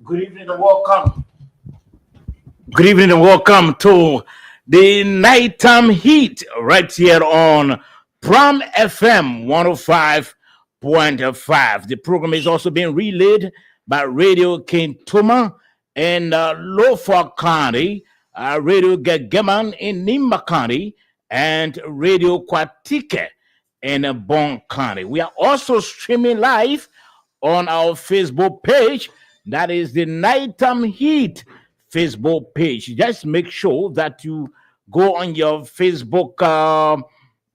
Good evening and welcome. Good evening and welcome to the nighttime heat right here on Prom FM 105.5. The program is also being relayed by Radio Kintuma in Norfolk County, Radio Gagaman in Nimba County, and Radio Quatike in Bon County. We are also streaming live on our Facebook page. That is the Nighttime Heat Facebook page. Just make sure that you go on your Facebook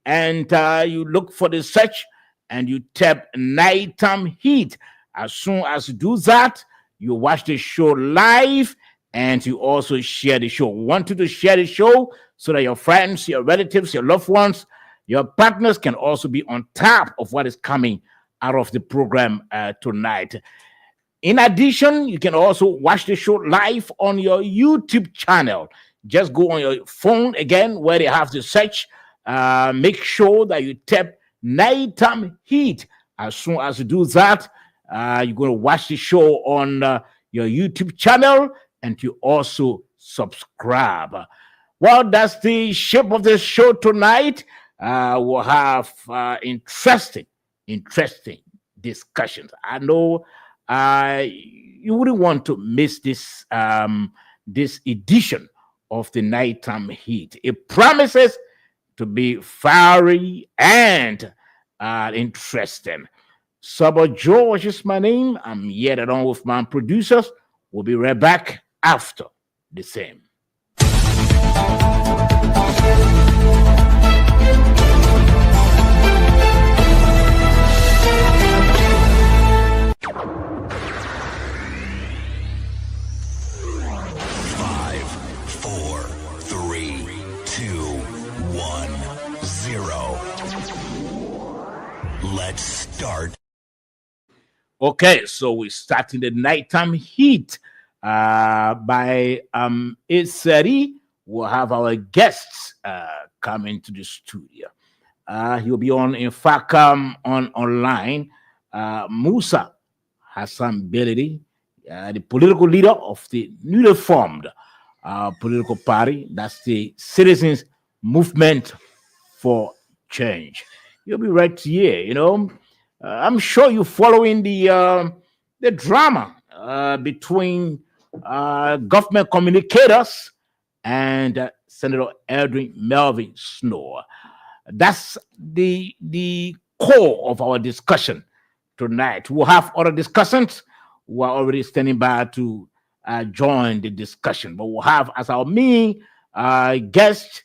and you look for the search and you tap Nighttime Heat. As soon as you do that, you watch the show live and you also share the show. We want you to share the show so that your friends, your relatives, your loved ones, your partners can also be on top of what is coming out of the program tonight. In addition, you can also watch the show live on your YouTube channel. Just go on your phone again where they have the search. Make sure that you tap Nighttime Heat. As soon as you do that, you're going to watch the show on your YouTube channel and you also subscribe. Well, that's the shape of the show tonight. We'll have interesting discussions. I know you wouldn't want to miss this this edition of the Nighttime Heat. It promises to be fiery and interesting. Sabo George is my name. I'm yet along with my producers. We'll be right back after the same. 0. Let's start. Okay, so we're starting the Nighttime Heat by 8:30. We'll have our guests coming to the studio. He'll be on, in fact, on online. Musa Hassan Beledi, the political leader of the newly formed political party. That's the Citizens Movement for Change. You'll be right here, you know. I'm sure you're following the drama between government communicators and Senator Edwin Melvin Snow. That's the core of our discussion tonight. We'll have other discussions who are already standing by to join the discussion, but we'll have as our main guest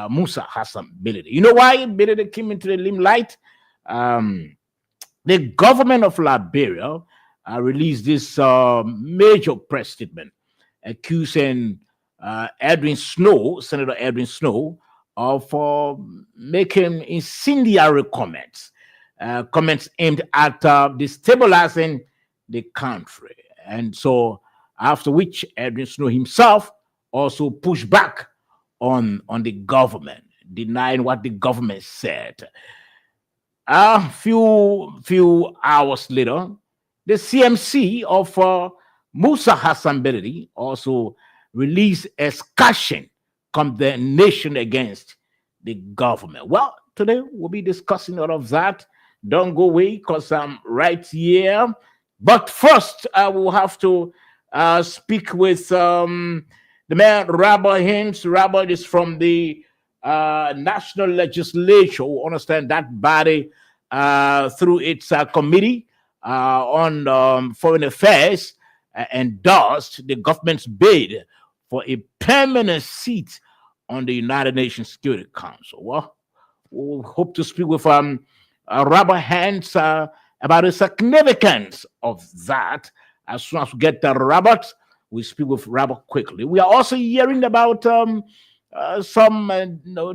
Musa Hassan Beledi. You know why Beledi came into the limelight? The government of Liberia released this major press statement accusing Senator Edwin Snow, of making incendiary comments, comments aimed at destabilizing the country. And so, after which Edwin Snow himself also pushed back on the government, denying what the government said. A few hours later, the CMC of Musa Hassan Beledi also released a scathing condemnation against the government. Well, today we'll be discussing all of that. Don't go away because I'm right here. But first, we'll have to speak with the man, Robert Haynes. Robert is from the National Legislature. We understand that body through its committee on foreign affairs endorsed the government's bid for a permanent seat on the United Nations Security Council. Well, we'll hope to speak with Robert Haynes about the significance of that. As soon as we get Robert, we speak with Robert quickly. We are also hearing about some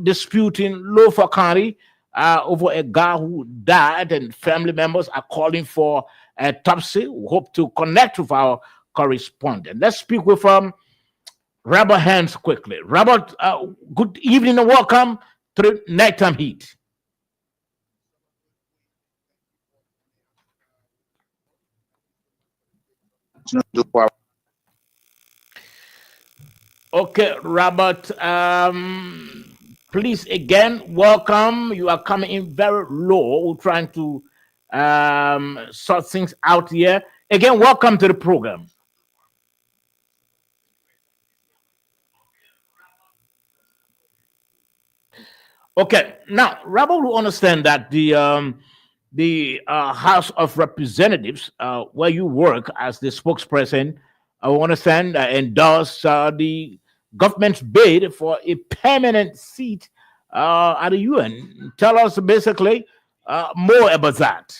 dispute in Lofa County over a guy who died, and family members are calling for a autopsy. We hope to connect with our correspondent. Let's speak with Robert Haynes quickly. Robert, good evening and welcome to the Nighttime Heat. do for. Okay, Robert. Please again, welcome. You are coming in very low. We're trying to sort things out here. Again, welcome to the program. Okay, now Robert will understand that the House of Representatives, where you work as the spokesperson, I understand endorse the government's bid for a permanent seat at the UN. Tell us basically more about that.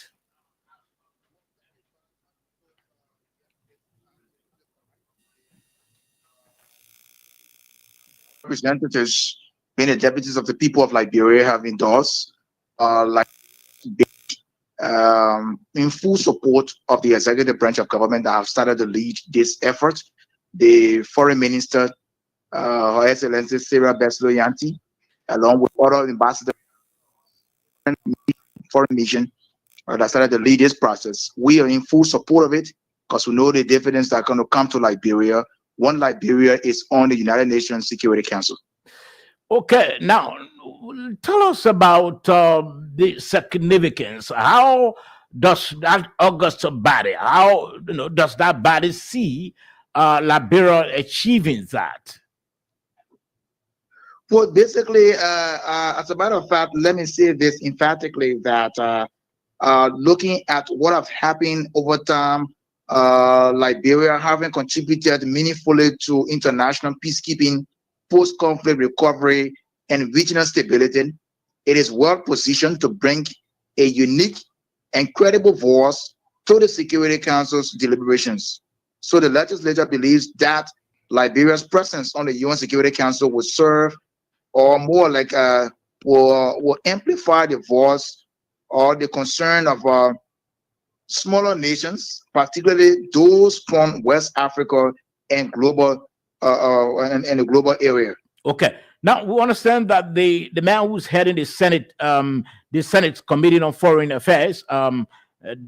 Representatives, being the deputies of the people of Liberia, have endorsed like in full support of the executive branch of government that have started to lead this effort. The foreign minister, Her Excellency Sarah Beslo Yanti, along with other ambassadors, foreign mission that started to lead this process. We are in full support of it because we know the dividends that are going to come to Liberia. One, Liberia is on the United Nations Security Council. Okay, now tell us about the significance. How does that August body, how does that body see Liberia achieving that? Well, basically, as a matter of fact, let me say this emphatically that looking at what have happened over time, Liberia having contributed meaningfully to international peacekeeping, post-conflict recovery, and regional stability, it is well positioned to bring a unique and credible voice to the Security Council's deliberations. So the legislature believes that Liberia's presence on the UN Security Council will serve, or more like will amplify the voice or the concern of smaller nations, particularly those from West Africa and global and the global area. Okay. Now we understand that the man who's heading the Senate Committee on Foreign Affairs,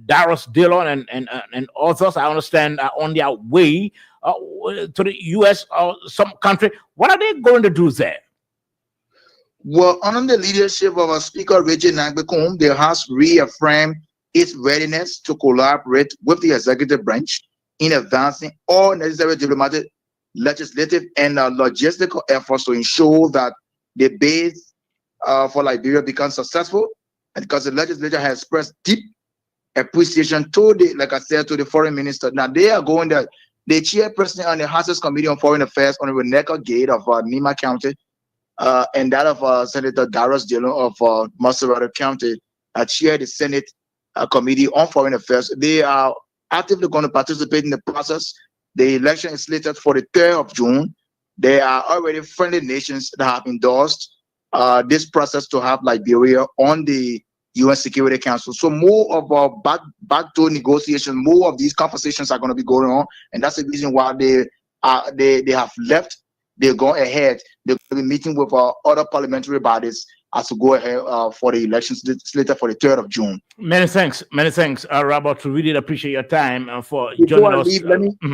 Darius Dillon and others, I understand, are on their way to the U.S. or some country. What are they going to do there? Well, under the leadership of our Speaker Reggie Nagbekum, the House reaffirmed its readiness to collaborate with the executive branch in advancing all necessary diplomatic, legislative, and logistical efforts to ensure that the bid for Liberia becomes successful. And because the legislature has expressed deep appreciation to the, like I said, to the foreign minister. Now they are going there. The chairperson on the House's Committee on Foreign Affairs, Honorable Nneka Gate of Nima County, and that of Senator Darius Dillon of Maserati County, chair the Senate Committee on Foreign Affairs. They are actively going to participate in the process. The election is slated for the 3rd of June. There are already friendly nations that have endorsed this process to have Liberia on the UN Security Council. So more of our backdoor negotiations, more of these conversations are going to be going on, and that's the reason why they have left. They're going ahead. They're going to be meeting with other parliamentary bodies as to go ahead for the elections later for the 3rd of June. Many thanks, Robert. We really appreciate your time for Before joining us.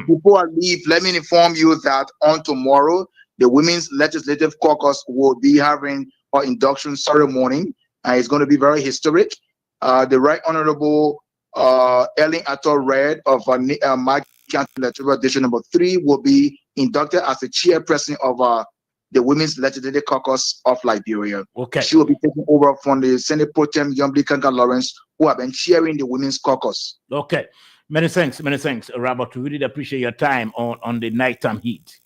Before I leave, let me inform you that on tomorrow, the Women's Legislative Caucus will be having an induction ceremony. It's going to be very historic. The Right Honorable Ellen Ator Red of Mag County Electoral District number 3 will be inducted as the chairperson of the Women's Legislative Caucus of Liberia. Okay. She will be taking over from the Senate Pro Tem Yumbi Kanka Lawrence, who have been chairing the Women's Caucus. Okay. Many thanks, Robert. We really appreciate your time on the Nighttime Heat.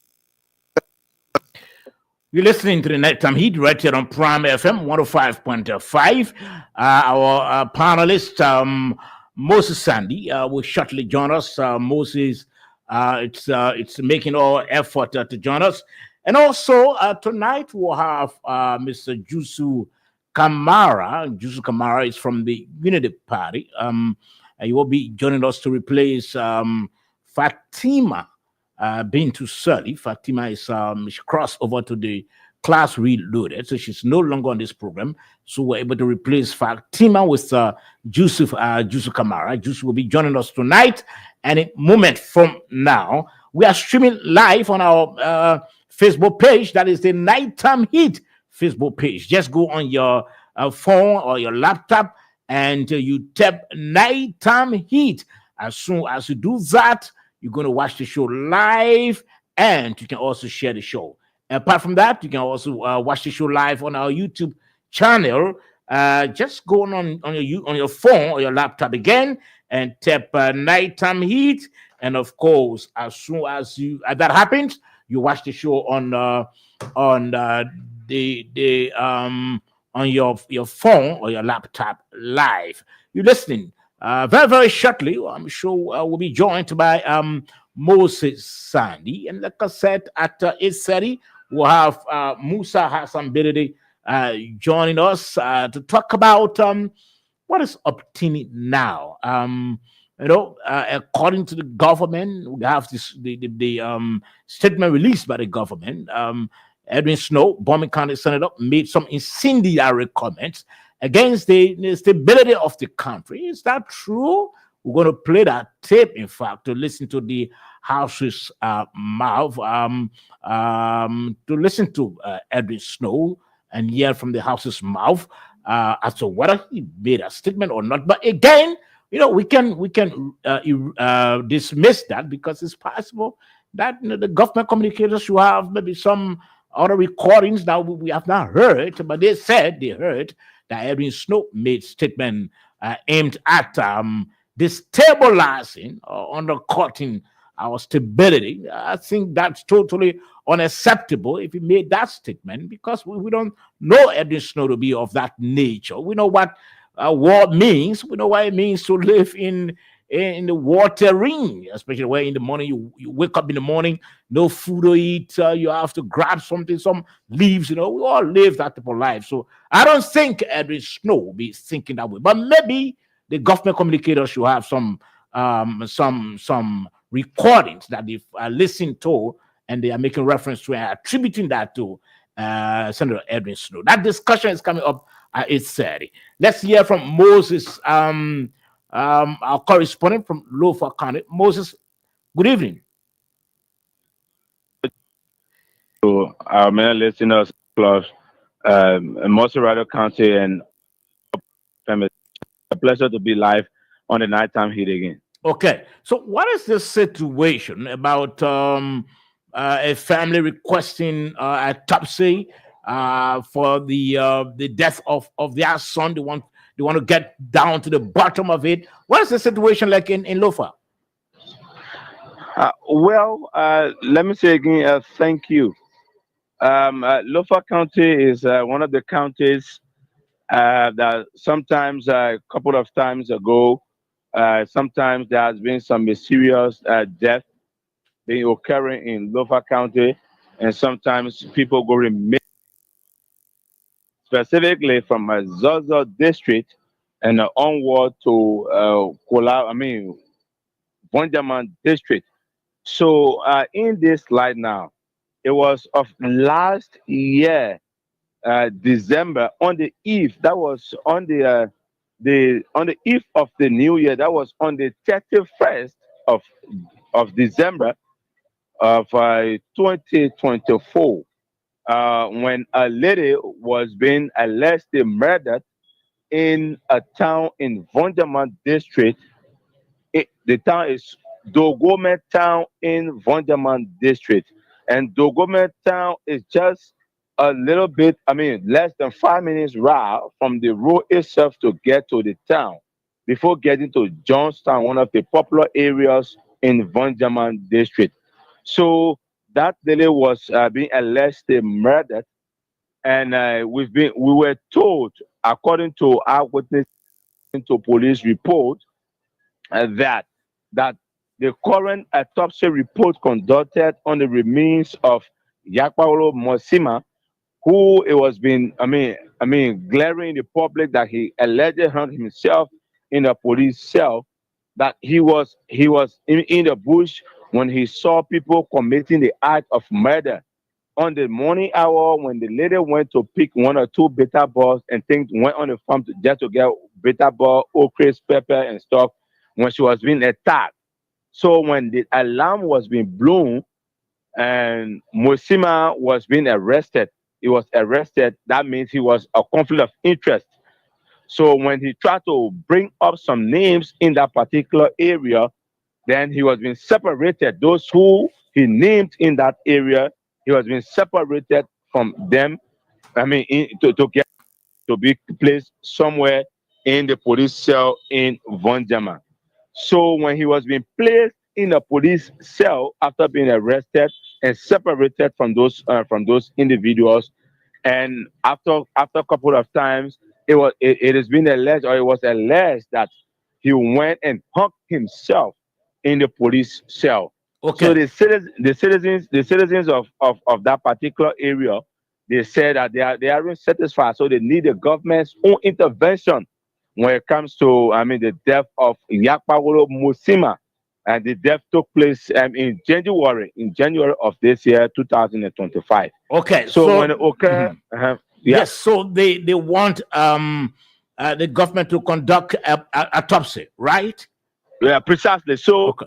You're listening to the Nighttime Heat right here on Prime FM 105.5. Our panelist, Moses Sandy, will shortly join us. Moses, it's making all effort to join us. And also tonight we'll have Mr. Jusu Kamara. Jusu Kamara is from the Unity Party. He will be joining us to replace Fatima Bintu Sali. Fatima is she crossed over to the Class Reloaded, so she's no longer on this program. So we're able to replace Fatima with Yusuf Kamara. Yusuf will be joining us tonight, and a moment from now, we are streaming live on our Facebook page. That is the Nighttime Heat Facebook page. Just go on your phone or your laptop and you tap Nighttime Heat. As soon as you do that, you're going to watch the show live, and you can also share the show. Apart from that, you can also watch the show live on our YouTube channel. Just go on your phone or your laptop again and tap Nighttime Heat. And of course, as soon as that happens, you watch the show on your phone or your laptop live. You're listening. Very, very shortly, I'm sure we'll be joined by Moses Sandy. And like I said, at 8:30, we'll have Musa Hassan Biridi joining us to talk about what is obtaining now. According to the government, we have the statement released by the government. Edwin Snow, Bombing County Senator, made some incendiary comments against the stability of the country. Is that true? We're going to play that tape, in fact, to listen to the House's mouth, to listen to Edwin Snow and hear from the House's mouth as to whether he made a statement or not. But again, we can dismiss that, because it's possible that the government communicators should have maybe some other recordings that we have not heard, but they heard that Edwin Snow made statement aimed at destabilizing or undercutting our stability. I think that's totally unacceptable if he made that statement, because we don't know Edwin Snow to be of that nature. We know what war means. We know what it means to live in the water ring, especially where in the morning you wake up in the morning, no food to eat, you have to grab something, some leaves. We all live that type of life. So I don't think Edwin Snow will be thinking that way, but maybe the government communicators should have some recordings that they've listened to, and they are making reference to and attributing that to Senator Edwin Snow. That discussion is coming up at 8:30. Let's hear from Moses, our correspondent from Lofa County. Moses, good evening. To our many listeners across Moserado County, and it's a pleasure to be live on the Nighttime Heat again. Okay, so what is the situation about a family requesting a autopsy for the death of their son? They want to get down to the bottom of it. What is the situation like in Lofa? Let me say again, thank you. Lofa County is one of the counties that sometimes, a couple of times ago, sometimes there has been some mysterious death being occurring in Lofa County, and sometimes people go missing, specifically from Zozo district and onward to Vonjaman district. So in this slide now, it was of last year, December, on the eve. That was on the eve of the new year. That was on the 31st of December of 2024, when a lady was being allegedly murdered in a town in Vonjaman district. The town is Dogome town in Vonjaman district, and Dogome town is just a little bit, less than 5 minutes ride from the road itself to get to the town before getting to Johnstown, one of the popular areas in Vonjaman district. So that lady was being allegedly murdered, and we were told, according to eyewitness to police report, that the current autopsy report conducted on the remains of Yakpaolo Mosima, who it was been, glaring in the public that he allegedly hung himself in a police cell, that he was in the bush when he saw people committing the act of murder on the morning hour when the lady went to pick one or two beta balls and things went on the farm just to get beta ball, okra, pepper, and stuff when she was being attacked. So when the alarm was being blown and Mosima was being arrested, he was arrested. That means he was a conflict of interest. So when he tried to bring up some names in that particular area, then he was being separated. Those who he named in that area, he was being separated from them. I mean, to get to be placed somewhere in the police cell in Vonjama. So when he was being placed in a police cell after being arrested and separated from those individuals, and after a couple of times, it has been alleged, or it was alleged, that he went and hung himself in the police cell. So Okay. the citizens of that particular area, they said that they aren't satisfied, so they need the government's own intervention when it comes to, I mean, the death of Yakpawolo Musima, and the death took place in January of this year, 2025. Okay. So when So it occurred, mhm. yeah, Yes. So they want the government to conduct a autopsy, right? yeah, precisely. So Okay.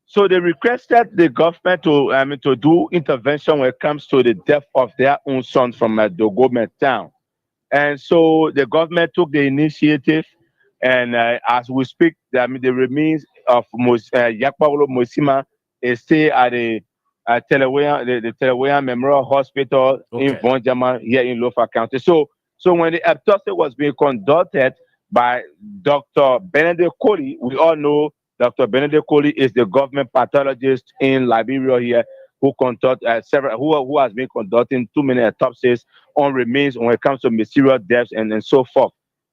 so they requested the government to, I mean, to do intervention when it comes to the death of their own son from Dogome town. And so the government took the initiative, and as we speak, I mean, the remains of Yakpawolo Mosima is still at the Telewayan Memorial Hospital in Okay. Vonjama here in Lofa County. So when the autopsy was being conducted by Dr. Benedict Coley, we all know Dr. Benedict Coley is the government pathologist in Liberia here, who conduct several who has been conducting too many autopsies on remains when it comes to mysterious deaths and so forth.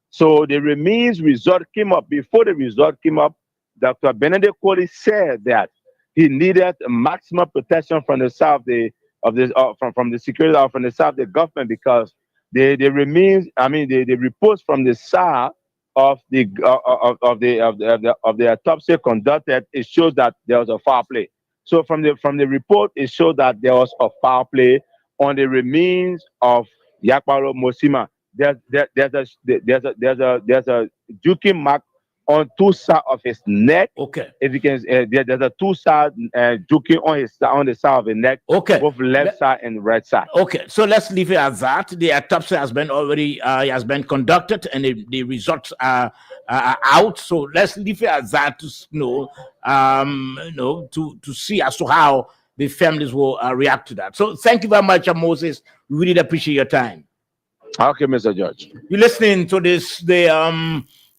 So the remains result came up. Before the result came up, Dr. Benedict Coley said that he needed maximum protection from the side from the security or from the side of the government, because the remains, I mean, the reports from the side of the autopsy conducted, it shows that there was a foul play. So from the report, it showed that there was a foul play on the remains of Yakparo Mosima. There's a juking mark on two sides of his neck. Okay. If you can, there's a two side juking on the side of the neck, Okay. both left side and right side. Okay, so let's leave it at that. The autopsy has been already has been conducted, and the results are out. So let's leave it at that to to see as to how the families will react to that. So thank you very much, Moses. We really appreciate your time. Okay, Mr. George. You're listening to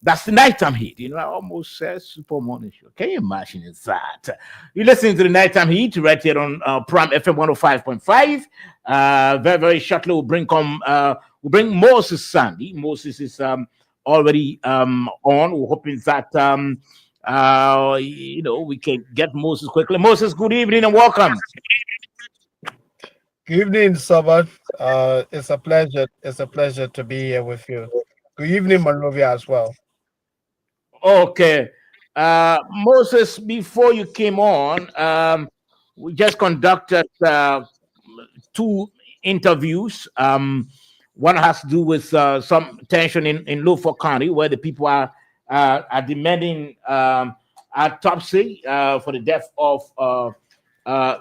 that's the nighttime heat. I almost said Super Morning Show. Can you imagine that? You're listening to the nighttime heat right here on Prime FM 105.5. Very, very shortly we'll bring Moses Sandy. Moses is already on. We're hoping that we can get Moses quickly. Moses, good evening and welcome. Good evening, Sabat. It's a pleasure. It's a pleasure to be here with you. Good evening, Monrovia, as well. Okay. Moses, before you came on, we just conducted two interviews. One has to do with some tension in Luffolk County, where the people are demanding autopsy for the death of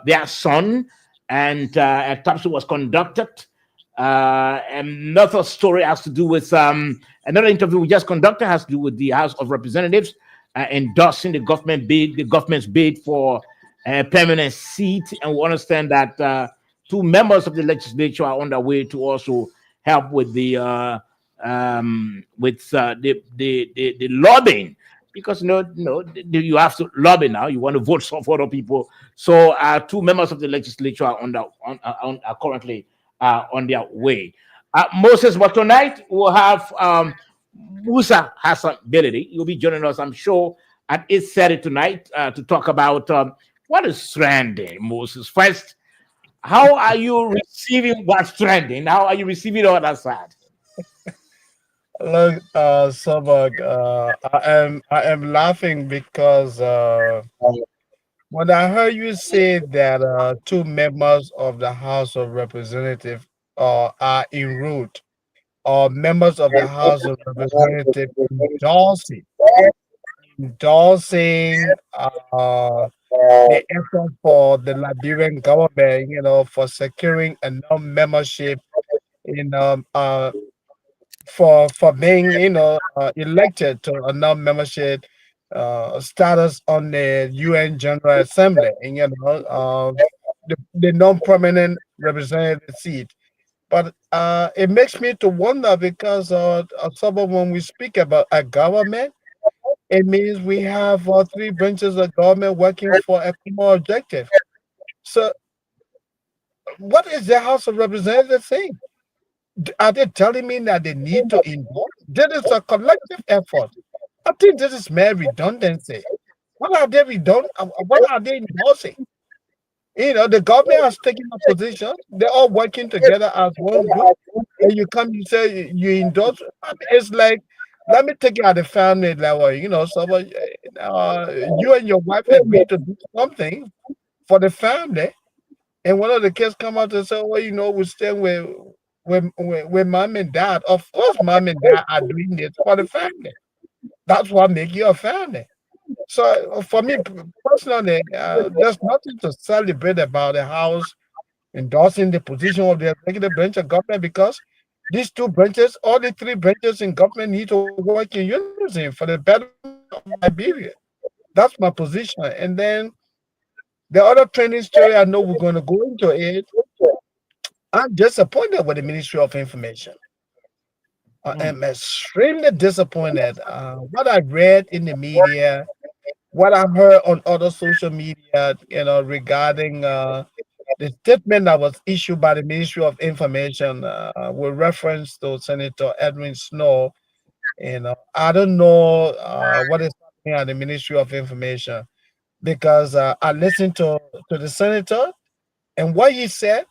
their son, and autopsy was conducted. Another story has to do with another interview we just conducted has to do with the House of Representatives endorsing the government's bid for a permanent seat, and we understand that two members of the legislature are on their way to also help with the lobbying, because you have to lobby now. You want to vote for other people, so two members of the legislature are are currently on their way. Moses, but tonight we'll have Musa Hassan Belidi. You'll be joining us, I'm sure, at 8:30 tonight to talk about what is trending. Moses, first, how are you receiving what's trending? How are you receiving all that side? Look, Sabag, I am laughing because When I heard you say that two members of the House of Representatives are en route, or members of the House of Representatives endorsing the effort for the Liberian government, for securing enough membership in for being elected to enough membership status on the UN General Assembly, and the non-permanent representative seat. But it makes me to wonder because some of when we speak about a government, it means we have three branches of government working for a common objective. So, what is the House of Representatives saying? Are they telling me that they need to endorse? This is a collective effort. I think this is mere redundancy. What are they What are they endorsing? The government has taken a position. They're all working together as one group. And you come, you say you endorse. I mean, it's like, let me take it at the family level. You and your wife agreed to do something for the family, and one of the kids come out and say, "Well, we stand with mom and dad." Of course, mom and dad are doing this for the family. That's what makes you a family. So for me personally, there's nothing to celebrate about the House endorsing the position of the executive branch of government because these two branches, all the three branches in government need to work in unison for the betterment of Liberia. That's my position. And then the other training story I know we're going to go into it. I'm disappointed with the Ministry of Information. I am extremely disappointed. What I read in the media, what I heard on other social media, regarding the statement that was issued by the Ministry of Information with reference to Senator Edwin Snow. I don't know what is happening at the Ministry of Information because I listened to the senator and what he said.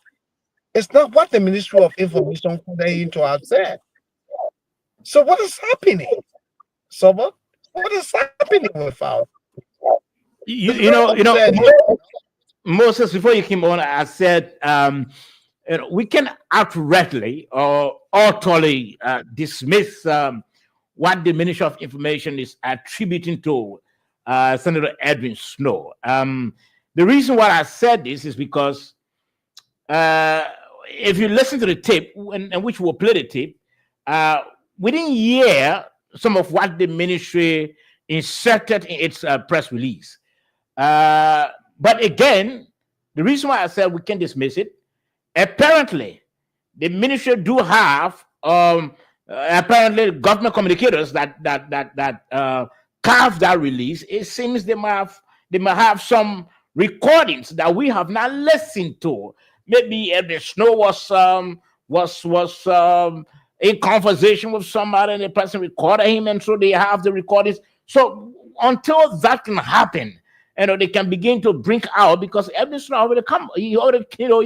It's not what the Ministry of Information claimed to have said. So what is happening? So what is happening with our? You, It's you very know, you know, upsetting. Moses, before you came on, I said we can outrightly or utterly dismiss what the Ministry of Information is attributing to Senator Edwin Snow. The reason why I said this is because if you listen to the tape, and which will play the tape, we didn't hear some of what the ministry inserted in its press release. But again, the reason why I said we can dismiss it, apparently, the ministry do have apparently government communicators that carved that release. It seems they might have some recordings that we have not listened to. Maybe the Snow was in conversation with somebody and the person recorded him, and so they have the recordings. So until that can happen, they can begin to bring out because evidence already come. He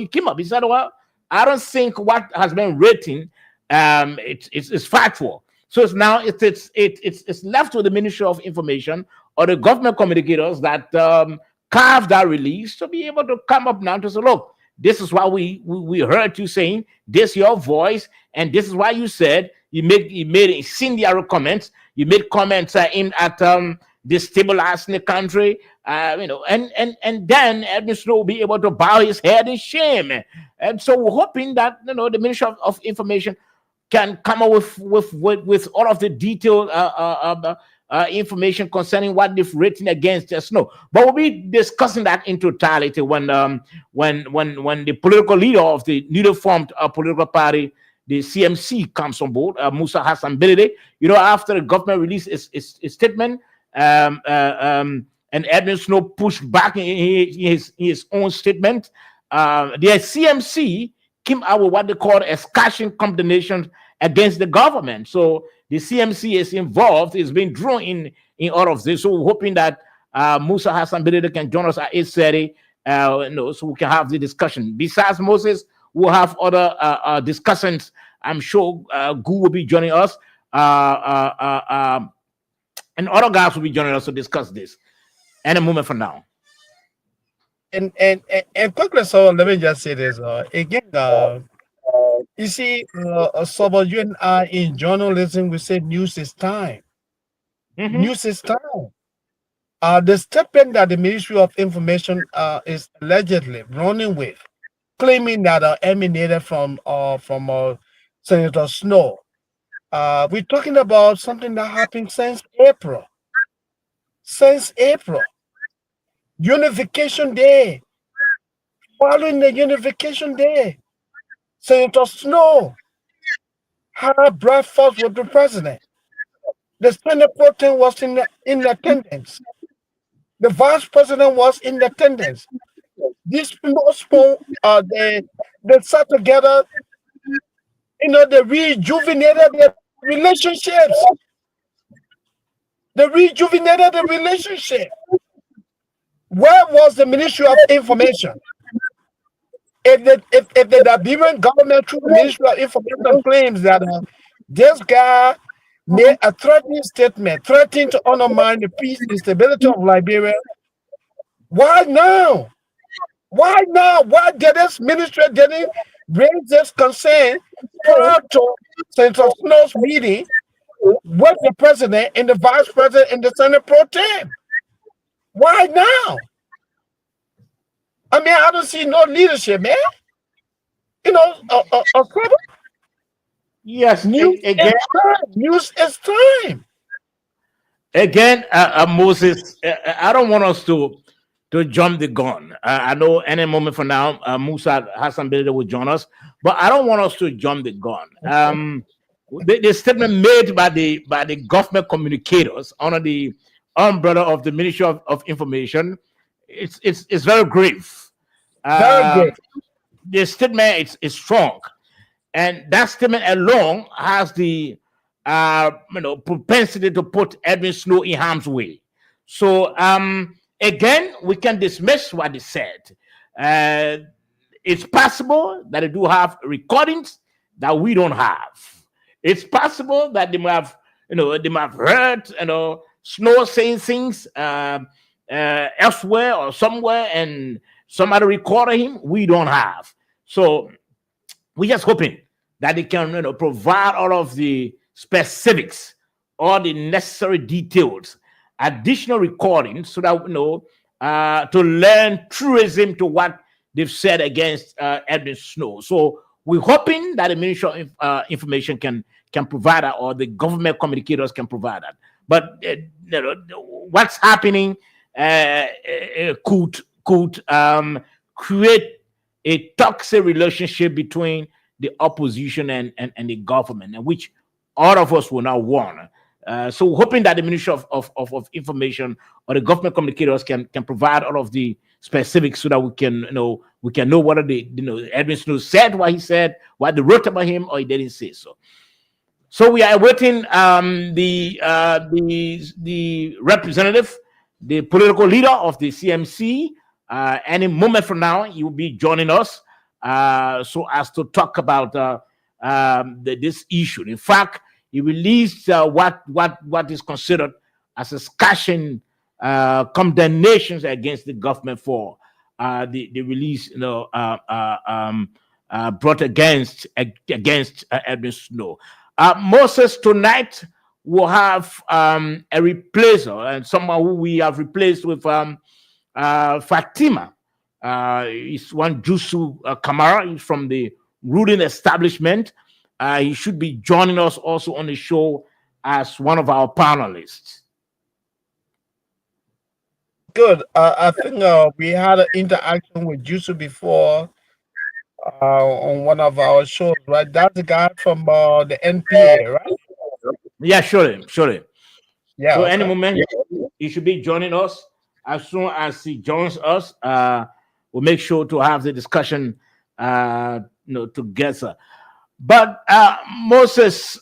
came up. He said, "Well, I don't think what has been written it's factual." So it's left to the Ministry of Information or the government communicators that carve that release to be able to come up now to say, "Look, this is what we heard you saying. This your voice, and this is why you said you made incendiary comments. You made comments aimed at destabilizing the country, and then Edwin Snow will be able to bow his head in shame." And so we're hoping that the Ministry of Information can come up with all of the detailed information concerning what they've written against Snow. But we'll be discussing that in totality when the political leader of the newly formed political party, the CMC, comes on board, Musa Hassan Bilede. After the government released its statement, and Edwin Snow pushed back in his own statement, the CMC came out with what they call a scathing condemnation against the government. So the CMC is involved, is being drawn in all of this. So we're hoping that Musa Hassan Bilede can join us at 8:30, so we can have the discussion. Besides Moses, we'll have other discussions. I'm sure Gu will be joining us, and other guys will be joining us to discuss this. Any moment from now. And quickly, so let me just say this again. You see, Sobo, you and I in journalism, we say news is time. Mhm. News is time. The statement that the Ministry of Information is allegedly running with, claiming that emanated from Senator Snow. We're talking about something that happened since April. Since April, Unification Day. Following the Unification Day, Senator Snow had breakfast with the president. The Senate Pro Tem was in attendance. The vice president was in attendance. These people, they sat together, they rejuvenated their relationships. They rejuvenated the relationship. Where was the Ministry of Information? If the Liberian government through the Ministry of Information claims that this guy made a threatening statement, threatening to undermine the peace and stability of Liberia, why now? Why now? Why did this ministry didn't raise this concern prior to Senator Snow's meeting with the president and the vice president and the Senate Pro Tem? Why now? I mean, I don't see no leadership, man. Yes, News again, is time. News is time. Moses, I don't want us to jump the gun. I know any moment from now, Musa Hassan Belida will join us, but I don't want us to jump the gun. The statement made by the government communicators under the umbrella of the Ministry of Information, it's very grave. Very good. The statement is strong, and that statement alone has the propensity to put Edwin Snow in harm's way. So again, we can dismiss what he said. It's possible that they do have recordings that we don't have. It's possible that they might have, they might have heard, Snow saying things elsewhere or somewhere, and somebody recorded him. We don't have. So we're just hoping that they can, provide all of the specifics, all the necessary details, additional recordings, so that to learn truism to what they've said against Edwin Snow. So we're hoping that the Ministry of Information can provide that, or the government communicators can provide that. But what's happening could create a toxic relationship between the opposition and the government, and which all of us will now want. So hoping that the Ministry of Information or the government communicators can provide all of the specifics, so that we can know whether Edwin Snow said what he said, what they wrote about him, or he didn't say so. So we are awaiting the representative, the political leader of the CMC. Any moment from now, he will be joining us, so as to talk about this issue. In fact, he released what is considered as a scathing condemnations against the government for the release, brought against Edwin Snow. Moses, tonight will have a replacer, and someone who we have replaced with Fatima. It's one Jusu Kamara. He's from the ruling establishment. He should be joining us also on the show as one of our panelists. Good. I think we had an interaction with Jusu before on one of our shows, right? That's the guy from the NPA, right? Yeah, surely. Yeah. So Okay. any moment he should be joining us. As soon as he joins us, we'll make sure to have the discussion, together. But Moses,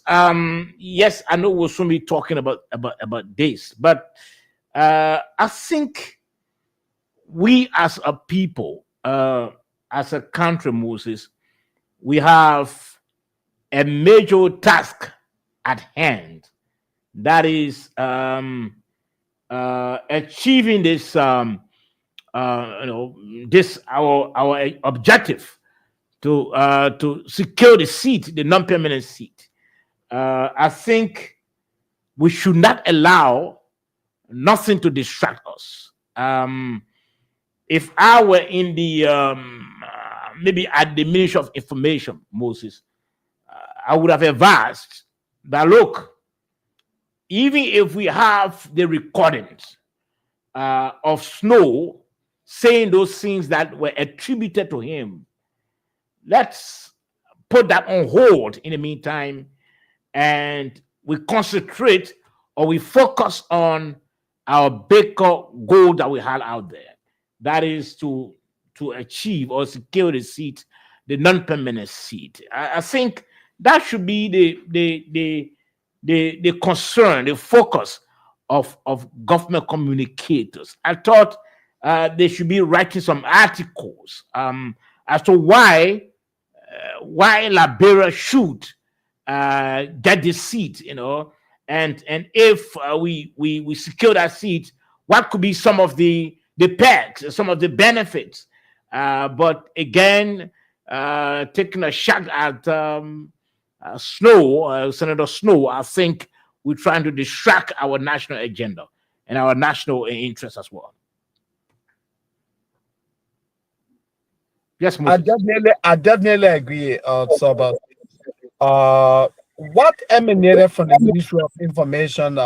yes, I know we'll soon be talking about this, but I think we as a people, as a country, Moses, we have a major task at hand. That is achieving this this our objective to secure the seat, the non-permanent seat. I think we should not allow nothing to distract us. If I were in the maybe at the Ministry of Information, Moses, I would have advised that look, even if we have the recordings of Snow saying those things that were attributed to him, let's put that on hold in the meantime, and we concentrate or we focus on our bigger goal that we have out there. That is to achieve or secure the seat, the non-permanent seat. I think that should be the concern, the focus of government communicators. I thought they should be writing some articles as to why Liberia should get the seat, and if we secure that seat, what could be some of the perks, some of the benefits. But again, taking a shot at Senator Snow, I think we're trying to distract our national agenda and our national interest as well. Yes, Moses. I definitely agree, Soba. What emanated from the Ministry of Information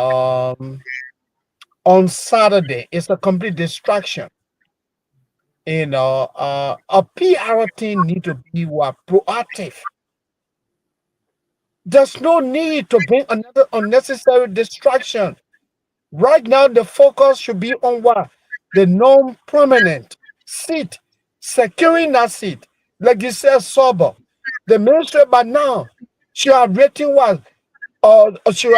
on Saturday is a complete distraction. A PR team need to be proactive. There's no need to bring another unnecessary distraction. Right now, the focus should be on what? The non-permanent seat, securing that seat. Like you said, Sober, the ministry by now, she are rating what? She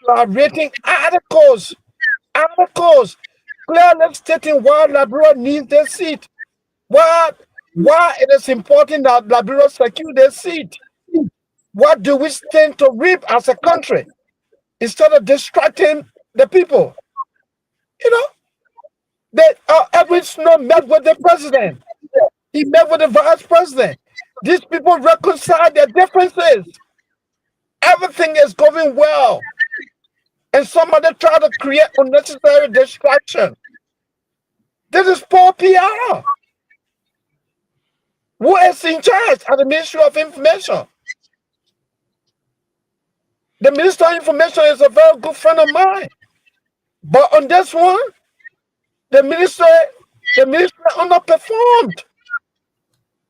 are rating articles, clearly stating why Liberia needs the seat. Why it is important that Liberia secure the seat. What do we stand to reap as a country instead of distracting the people? Edwin Snow met with the president. He met with the vice president. These people reconcile their differences. Everything is going well. And somebody try to create unnecessary distraction. This is poor PR. Who is in charge at the Ministry of Information? The Minister of Information is a very good friend of mine. But on this one, the ministry underperformed.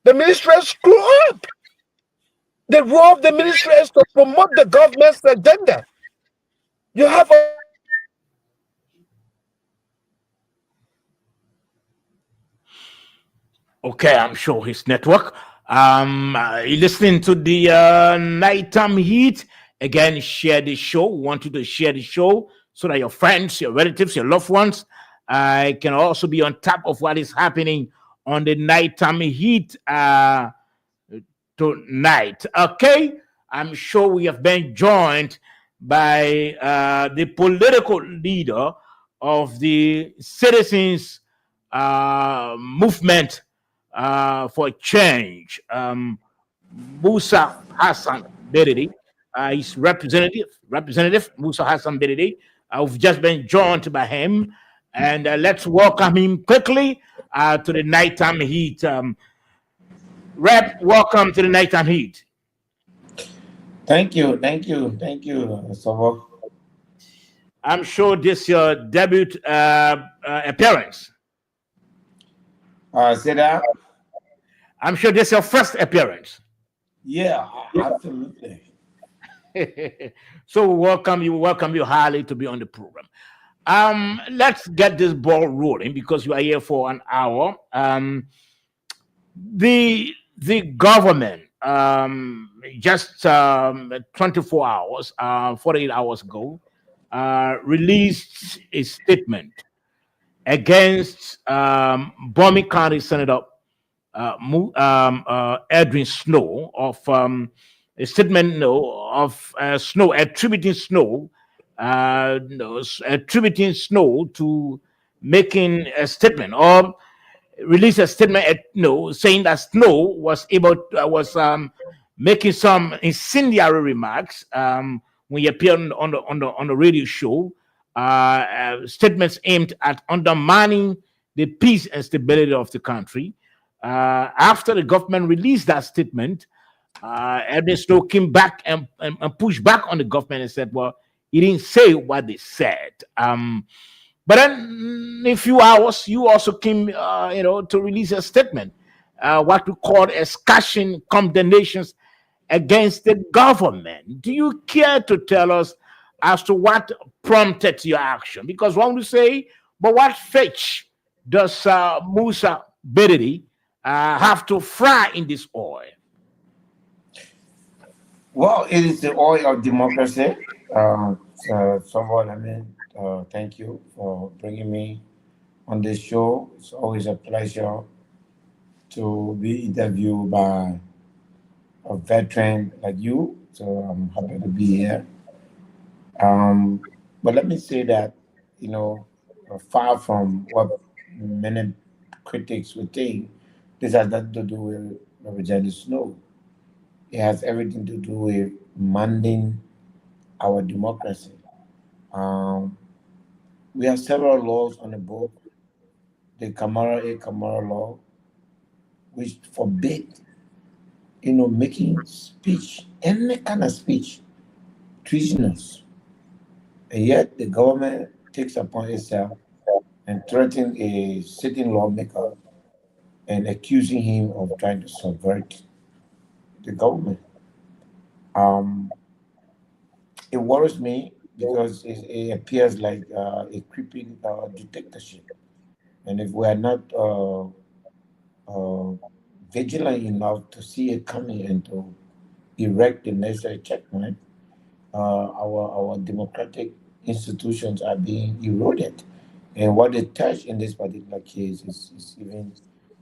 The ministry screwed up. The role of the ministry is to promote the government's agenda. You have a Okay, I'm sure his network. You're listening to the Nighttime Heat. Again, share the show. We want you to share the show so that your friends, your relatives, your loved ones can also be on top of what is happening on the Nighttime Heat tonight. Okay, I'm sure we have been joined by the political leader of the Citizens Movement for Change, Musa Hassan Bedidi. He's Representative Musa Hassan Bedidi. We've just been joined by him, and let's welcome him quickly to the Nighttime Heat. Rep, welcome to the Nighttime Heat. Thank you, Sobo. I'm sure this is your debut appearance. Say that? I'm sure this is your first appearance. Yeah, absolutely. So we welcome you highly to be on the program. Let's get this ball rolling because you are here for an hour. The government just 24 hours, 48 hours ago, released a statement against Bomi County Senator Edwin Snow of a statement of Snow attributing Snow to making a statement or released a statement, saying that Snow was making some incendiary remarks when he appeared on the radio show. Statements aimed at undermining the peace and stability of the country. After the government released that statement, Edwin Snow came back and pushed back on the government and said, "Well, he didn't say what they said." But then, in a few hours, you also came, to release a statement, what we call a scathing condemnations against the government. Do you care to tell us as to what prompted your action? Because when we say, but what fetch does Musa Bediri have to fry in this oil? Well, it is the oil of democracy. Someone, thank you for bringing me on this show. It's always a pleasure to be interviewed by a veteran like you. So I'm happy to be here. But let me say that, far from what many critics would think, this has nothing to do with Representative Snow. It has everything to do with mending our democracy. We have several laws on the book. The Kamara law, which forbid, making speech, any kind of speech, treasonous. And yet the government takes upon itself and threatens a sitting lawmaker and accusing him of trying to subvert the government. It worries me because it appears like a creeping dictatorship. And if we are not vigilant enough to see it coming and to erect the necessary checkpoint, our democratic institutions are being eroded. And what they touch in this particular case is even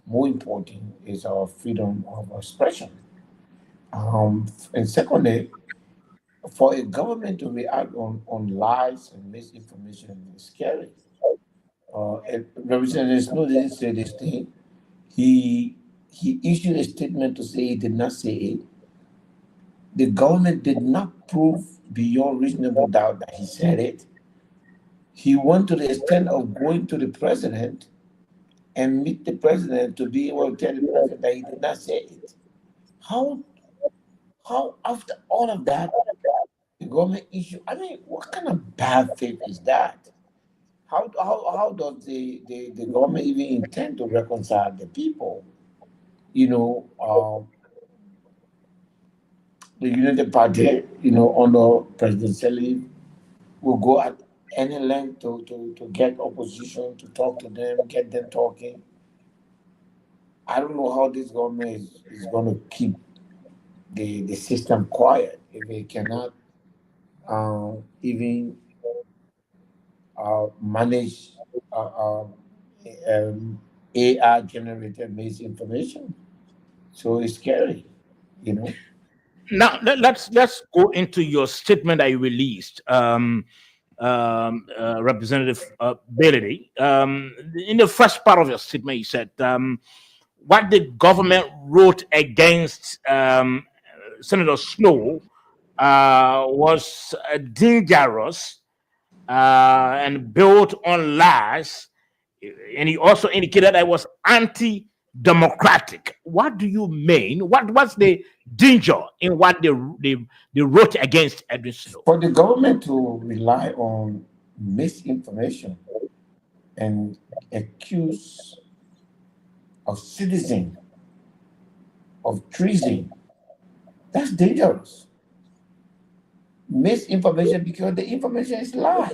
more important is our freedom of expression. And secondly, for a government to react on lies and misinformation is scary. Representative Snow didn't say this thing. He issued a statement to say he did not say it. The government did not prove beyond reasonable doubt that he said it. He went to the extent of going to the president and meet the president to be able to tell the president that he did not say it. How after all of that, the government issue? I mean, what kind of bad faith is that? How does the government even intend to reconcile the people? The United Party, under President Salih, will go at any length to get opposition, to talk to them, get them talking. I don't know how this government is going to keep the system quiet if they cannot even manage AI generated misinformation. So it's scary, Now let's go into your statement that you released, Representative Bailey. In the first part of your statement, you said what the government wrote against Senator Snow was dangerous and built on lies, and he also indicated that it was anti-democratic. What do you mean? What's the danger in what they wrote against Edwin Snow? For the government to rely on misinformation and accuse a citizen of treason, that's dangerous. Misinformation because the information is lie.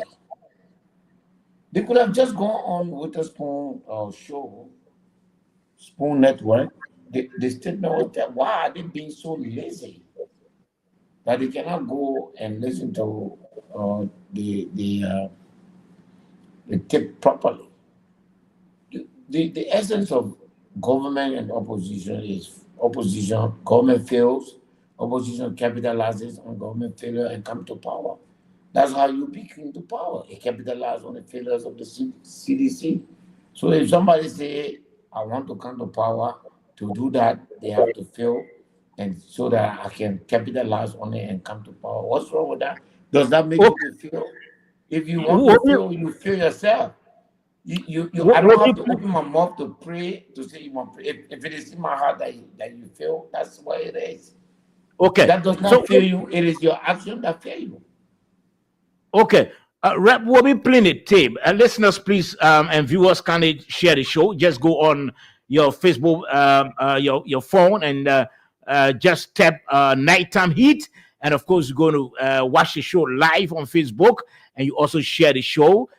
They could have just gone on with a Spoon show, Spoon Network. The statement was that why are they being so lazy that they cannot go and listen to the tape properly. The essence of government and opposition is opposition. Government fails, opposition capitalizes on government failure and come to power. That's how you become to power. It capitalizes on the failures of the CDC. So if somebody say I want to come to power. To do that, they have to fail, and so that I can capitalize on it and come to power. What's wrong with that? Does that make Okay. people fail? If you want to fail, you fail yourself. I don't have to open my mouth to pray to say you want pray. If it is in my heart that you fail, that's what it is. Okay. That does not fail you. It is your action that fail you. Okay. Rep, we'll be playing a tape. Listeners, please, and viewers, kindly share the show. Just go on your Facebook, your phone, and just tap Nighttime Heat. And of course, you're going to watch the show live on Facebook, and you also share the show.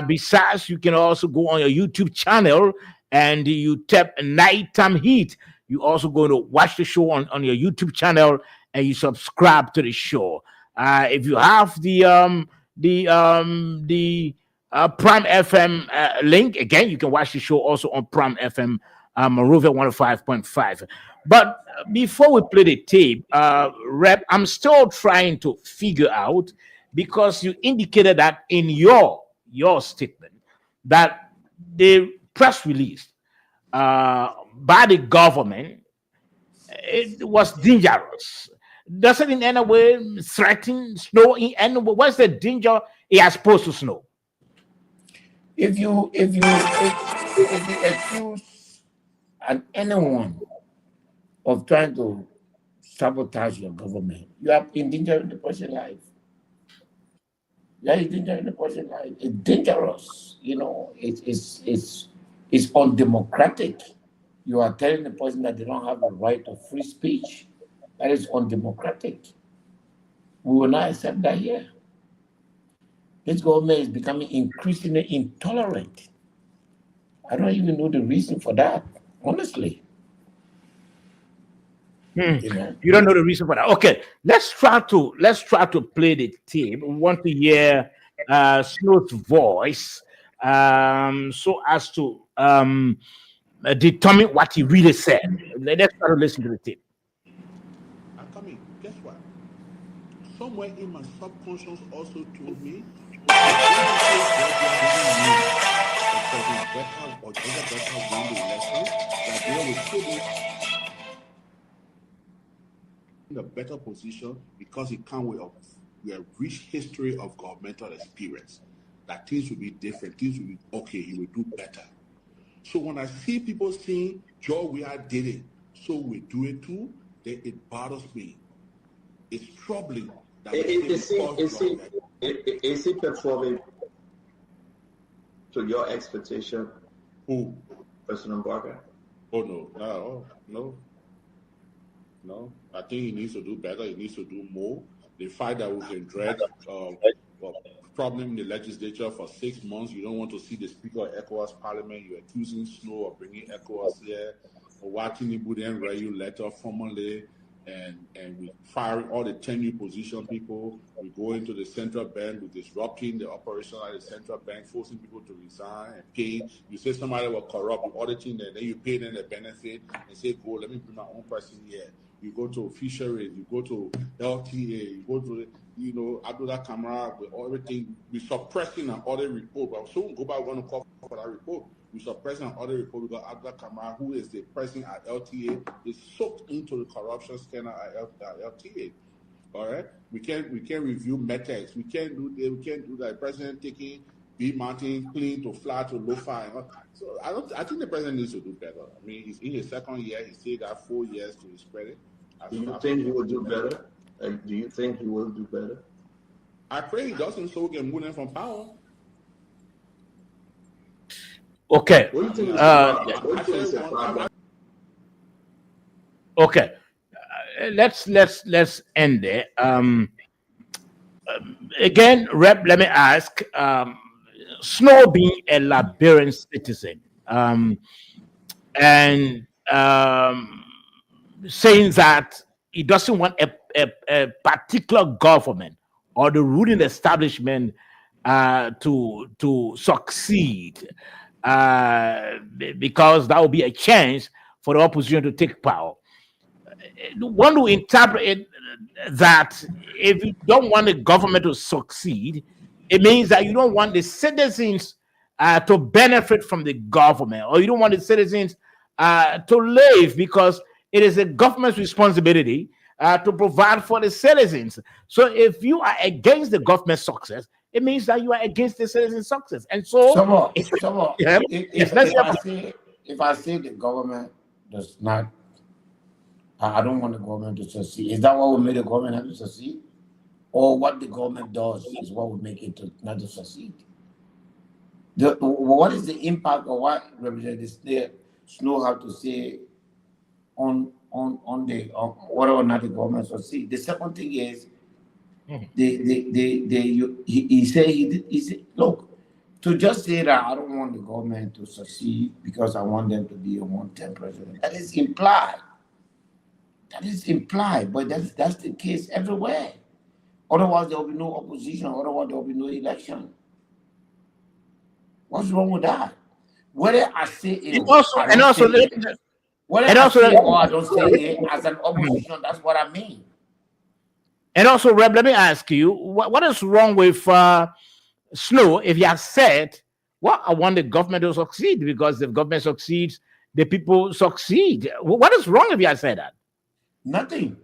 Besides, you can also go on your YouTube channel and you tap Nighttime Heat. You also going to watch the show on your YouTube channel, and you subscribe to the show. If you have the Prime FM link, again, you can watch the show also on Prime FM, Monrovia 105.5. But before we play the tape, Rep, I'm still trying to figure out, because you indicated that in your statement that the press release by the government, it was dangerous. Does it in any way threaten snow in any way? What's the danger it has supposed to snow? If you accuse anyone of trying to sabotage your government, you are endangering the person's life. You are endangering the person's life. It's dangerous. You know, it's undemocratic. You are telling the person that they don't have the right of free speech. That is undemocratic. We will not accept that here. This government is becoming increasingly intolerant. I don't even know the reason for that, honestly. You don't know the reason for that. Okay, let's try to play the tape. We want to hear Snow's voice, so as to determine what he really said. Let's try to listen to the tape. Guess what? Somewhere in my subconscious also told me in a better position because it comes with a rich history of governmental experience. That things will be different, things will be okay, he will do better. So when I see people saying, Joe, we are did it, so we do it too, then it bothers me. It's troubling. That is he performing to your expectation? Who? President Barker? Oh, no, not at all. No. I think he needs to do better. He needs to do more. The fact that we can drag problem in the legislature for 6 months, you don't want to see the Speaker of ECOWAS Parliament, you're accusing Snow of bringing ECOWAS here, or watching him then write you letter formally, and we fire all the tenure position people. We go into the central bank, we disrupting the operation at the central bank, forcing people to resign and pay. You say somebody was corrupt, you auditing them, then you pay them the benefit and say, go, let me bring my own person here. You go to fisheries, you go to LTA, you go to, Abdullah Kamara, with everything. We're suppressing an audit report, but soon go back, we're going to call for that report. We're suppressing an audit report because Abdullah Kamara, who is the president at LTA, is soaked into the corruption scandal at LTA. All right? We can't review metrics. We can't do that. President taking B Mountain clean to fly to low fire. So I think the president needs to do better. I mean, he's in his second year. He still got 4 years to his credit. Do you think he will do better? And do you think he will do better? I pray he doesn't, so we can move him from power. Okay. What do you think? Okay. Let's end there. Again, Rep, let me ask. Snow being a Liberian citizen, and saying that he doesn't want a particular government or the ruling establishment to succeed, because that will be a chance for the opposition to take power. One to interpret it that if you don't want the government to succeed, it means that you don't want the citizens to benefit from the government, or you don't want the citizens to live, because it is the government's responsibility to provide for the citizens. So if you are against the government's success, it means that you are against the citizens' success. And so, yeah, yes, let's if I say the government does not, I don't want the government to succeed. Is that what will make the government have to succeed? Or what the government does is what will make it not to succeed? What is the impact of what Representative Snow have to say on whether or not the government succeed? The second thing is, he said, look, to just say that I don't want the government to succeed because I want them to be a one-term president, that is implied. That is implied, but that's the case everywhere. Otherwise, there will be no opposition. Otherwise, there will be no election. What's wrong with that? Whether I say it or I don't say it as an opposition, that's what I mean. And also, Reb, let me ask you, what is wrong with Snow if you have said, well, I want the government to succeed, because if the government succeeds, the people succeed. What is wrong if you have said that? Nothing.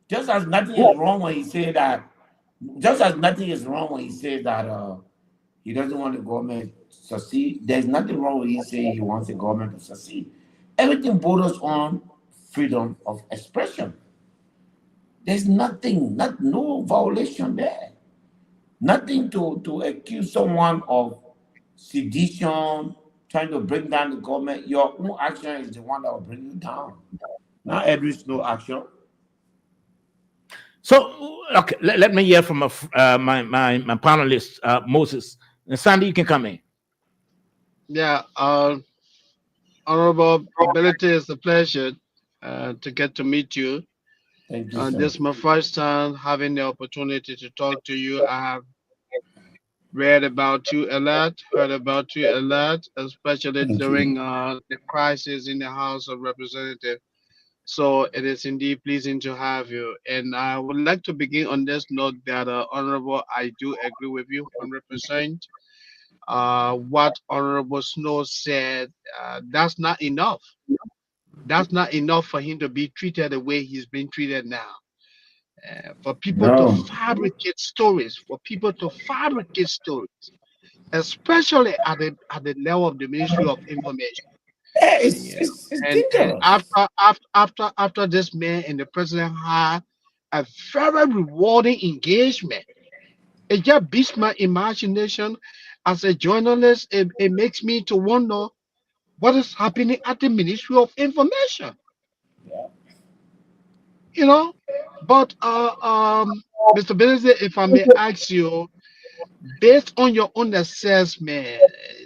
Just as nothing is wrong when he said that. Just as nothing is wrong when he says that he doesn't want the government to succeed. There's nothing wrong with him saying he wants the government to succeed. Everything borders on freedom of expression. There's nothing, no violation there. Nothing to accuse someone of sedition, trying to bring down the government. Your own action is the one that will bring you down. Not Edward's no action. So, okay, let me hear from my panelist, Moses. And Sandy, you can come in. Yeah, Honorable Ability, it's a pleasure to get to meet you. Thank you. This is my first time having the opportunity to talk to you. I have read about you a lot, heard about you a lot, especially during the crisis in the House of Representatives. So it is indeed pleasing to have you. And I would like to begin on this note that, Honorable, I do agree with you 100%. What Honorable Snow said, that's not enough. That's not enough for him to be treated the way he's being treated now. For people to fabricate stories, especially at the level of the Ministry of Information. And after this man and the president had a very rewarding engagement, it just beats my imagination. As a journalist, it makes me to wonder what is happening at the Ministry of Information. You know, but Mr. Benedict, if I may ask you, based on your own assessment,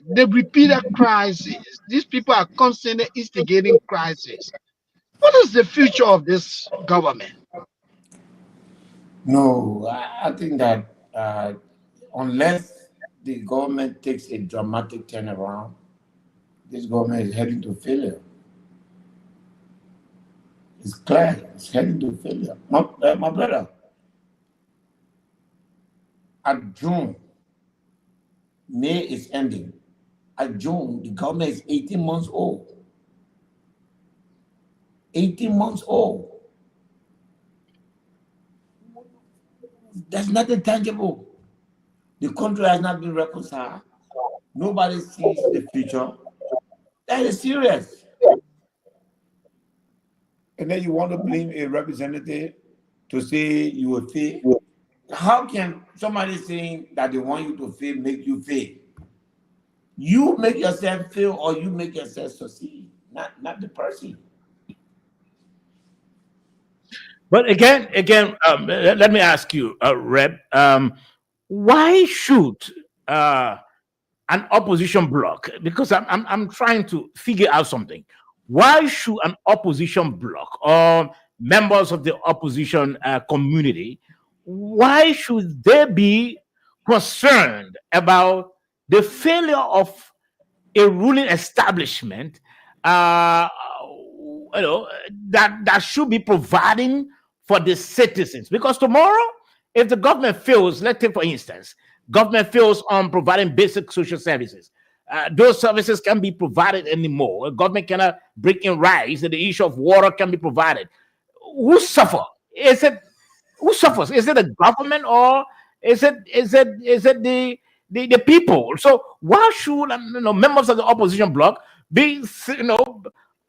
the repeated crisis, these people are constantly instigating crisis. What is the future of this government? No, I think that unless the government takes a dramatic turnaround, this government is heading to failure. It's clear, it's heading to failure. My brother, at June, May is ending. At June, the government is 18 months old. 18 months old. There's nothing tangible. The country has not been reconciled. Nobody sees the future. That is serious. And then you want to blame a representative to say you will fail. How can somebody saying that they want you to fail make you fail? You make yourself fail or you make yourself succeed, not the person. But again, let me ask you, Reb, why should an opposition bloc? Because I'm trying to figure out something. Why should an opposition bloc or members of the opposition community, why should they be concerned about the failure of a ruling establishment that should be providing for the citizens? Because tomorrow, if the government fails, let's take for instance, government fails on providing basic social services, those services can be provided anymore. Government cannot bring in rice, and the issue of water can be provided. Who suffer? Is it who suffers? Is it the government or is it the people? So why should members of the opposition bloc be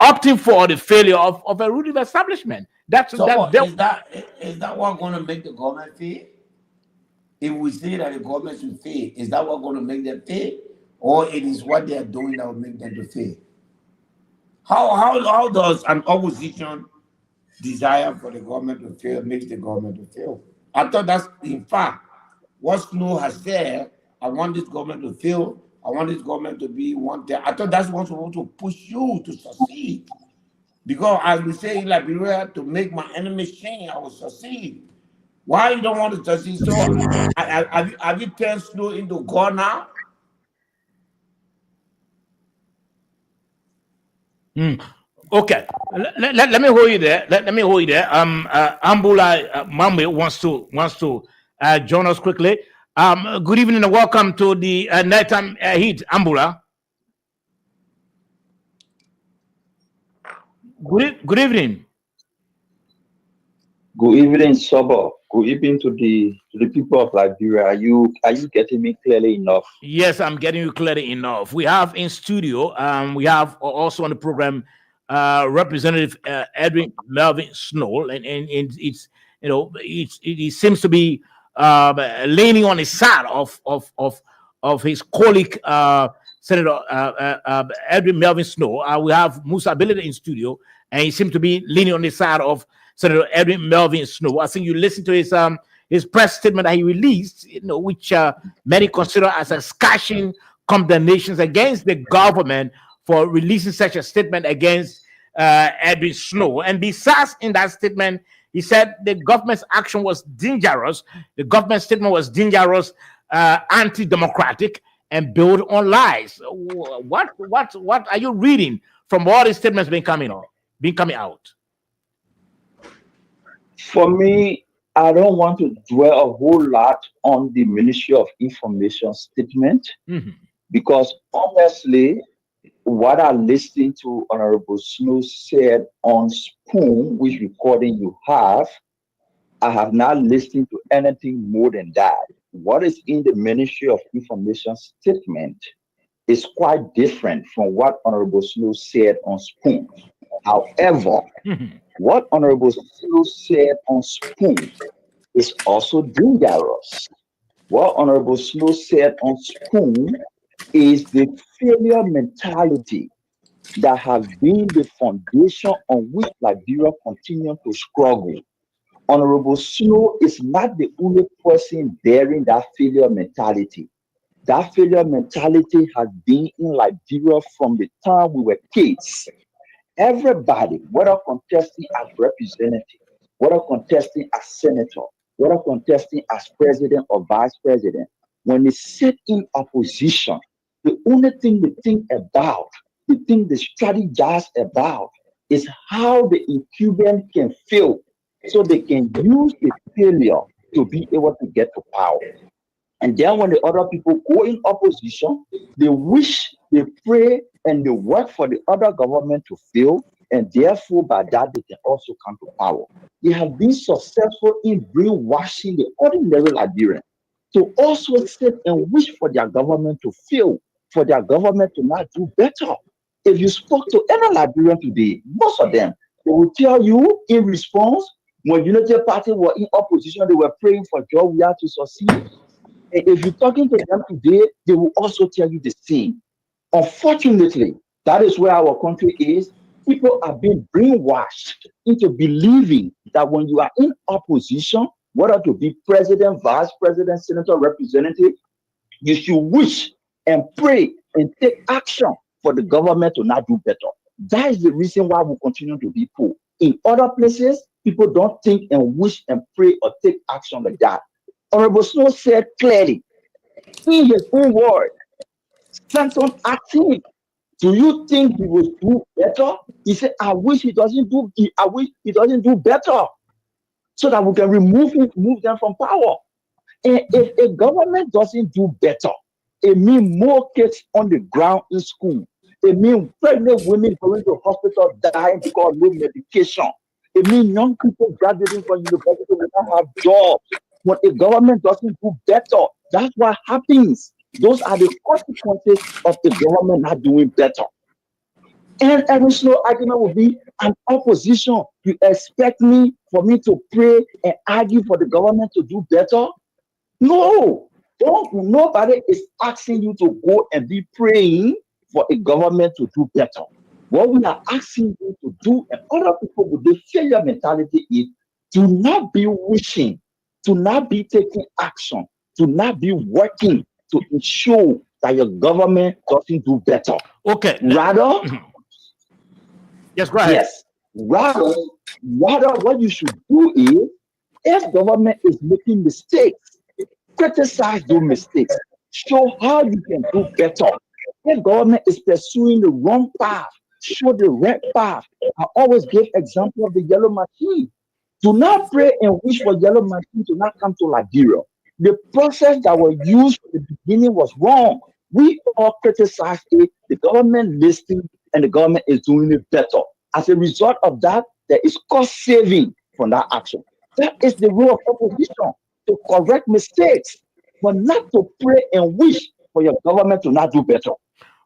opting for the failure of a ruling establishment? So is that what going to make the government fail? If we say that the government should fail, is that what going to make them fail, or it is what they are doing that will make them to fail? How does an opposition desire for the government to fail makes the government to fail? I thought that's in fact what Snow has said. I want this government to fail. I want this government to be one thing. I thought that's what's supposed to push you to succeed. Because as we say in Liberia, to make my enemies change, I will succeed. Why you don't want to succeed? So have you turned Snow into God now? Okay, let me hold you there. Let me hold you there. Ambula Mamwe wants to join us quickly. Good evening and welcome to the nighttime heat, Ambula. Good evening. Good evening, Sobo. Good evening to the people of Liberia. Are you getting me clearly enough? Yes, I'm getting you clearly enough. We have in studio, we have also on the program, Representative Edwin Melvin Snow, and it's it seems to be leaning on the side of his colleague Senator Edwin Melvin Snow. We have Musa Ability in studio, and he seems to be leaning on the side of Senator Edwin Melvin Snow. I think you listened to his press statement that he released, which many consider as a scathing condemnations against the government for releasing such a statement against Edwin Snow. And besides, in that statement, he said the government's action was dangerous. The government statement was dangerous, anti-democratic, and built on lies. What are you reading from all these statements coming out? For me, I don't want to dwell a whole lot on the Ministry of Information statement because honestly, what I listened to Honorable Snow said on Spoon, which recording you have, I have not listened to anything more than that. What is in the Ministry of Information statement is quite different from what Honorable Snow said on Spoon. However, what Honorable Snow said on Spoon is also dangerous. What Honorable Snow said on Spoon is the failure mentality that has been the foundation on which Liberia continues to struggle. Honorable Snow is not the only person bearing that failure mentality. That failure mentality has been in Liberia from the time we were kids. Everybody, whether contesting as representative, whether contesting as senator, whether contesting as president or vice president, when they sit in opposition, the only thing they think about, the thing they strategize about, is how the incumbent can fail so they can use the failure to be able to get to power. And then when the other people go in opposition, they wish, they pray, and they work for the other government to fail, and therefore by that they can also come to power. They have been successful in brainwashing the ordinary Liberian to also sit and wish for their government to fail, for their government to not do better. If you spoke to any Liberian today, most of them, they will tell you in response, when Unity Party were in opposition, they were praying for Joe Weah to succeed. And if you're talking to them today, they will also tell you the same. Unfortunately, that is where our country is. People are being brainwashed into believing that when you are in opposition, whether to be president, vice president, senator, representative, you should wish and pray and take action for the government to not do better. That is the reason why we continue to be poor. In other places, people don't think and wish and pray or take action like that. Honorable Snow said clearly, in his own word, Stanton asking him, do you think he will do better? He said, I wish he doesn't do better so that we can remove them from power. And if a government doesn't do better, It means more kids on the ground in school. It means pregnant women going to hospital dying because of no medication. It means young people graduating from university will not have jobs. When the government doesn't do better, that's what happens. Those are the consequences of the government not doing better. And every slow argument will be an opposition. You expect me for me to pray and argue for the government to do better? No, nobody is asking you to go and be praying for a government to do better. What we are asking you to do, and other people with the failure mentality, is to not be wishing, to not be taking action, to not be working to ensure that your government doesn't do better. Okay. Rather, yes, go ahead. yes, rather what you should do is, if government is making mistakes, criticize those mistakes. Show how you can do better. If government is pursuing the wrong path, show the right path. I always give example of the yellow machine. Do not pray and wish for yellow machine to not come to Liberia. The process that was used at the beginning was wrong. We all criticize it. The government listening and the government is doing it better. As a result of that, there is cost saving from that action. That is the role of opposition, to correct mistakes, but not to pray and wish for your government to not do better.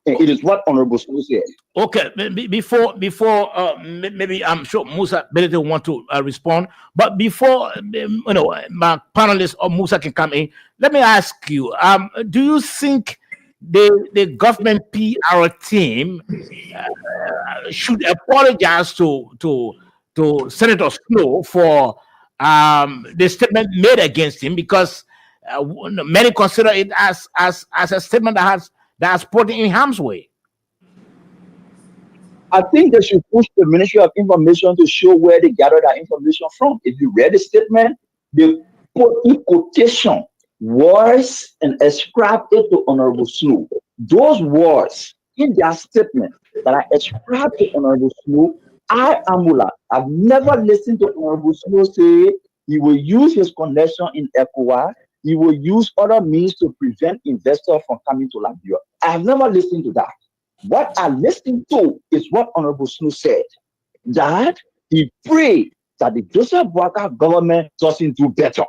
And it is what Honorable Snow said. Okay, before maybe I'm sure Musa Belete will want to respond, but before my panelists or Musa can come in, let me ask you: do you think the government PR team should apologize to Senator Snow for the statement made against him, because many consider it as a statement that has put him in harm's way? I think they should push the Ministry of Information to show where they gather that information from. If you read the statement, they put in quotation words and ascribe it to Honorable Snow. Those words in their statement that I ascribe to Honorable Snow, I've never listened to Honorable Snow say he will use his connection in ECOWAS, he will use other means to prevent investors from coming to Liberia. I have never listened to that. What I listened to is what Honorable Snow said, that he prayed that the Joseph Boakai government doesn't do better.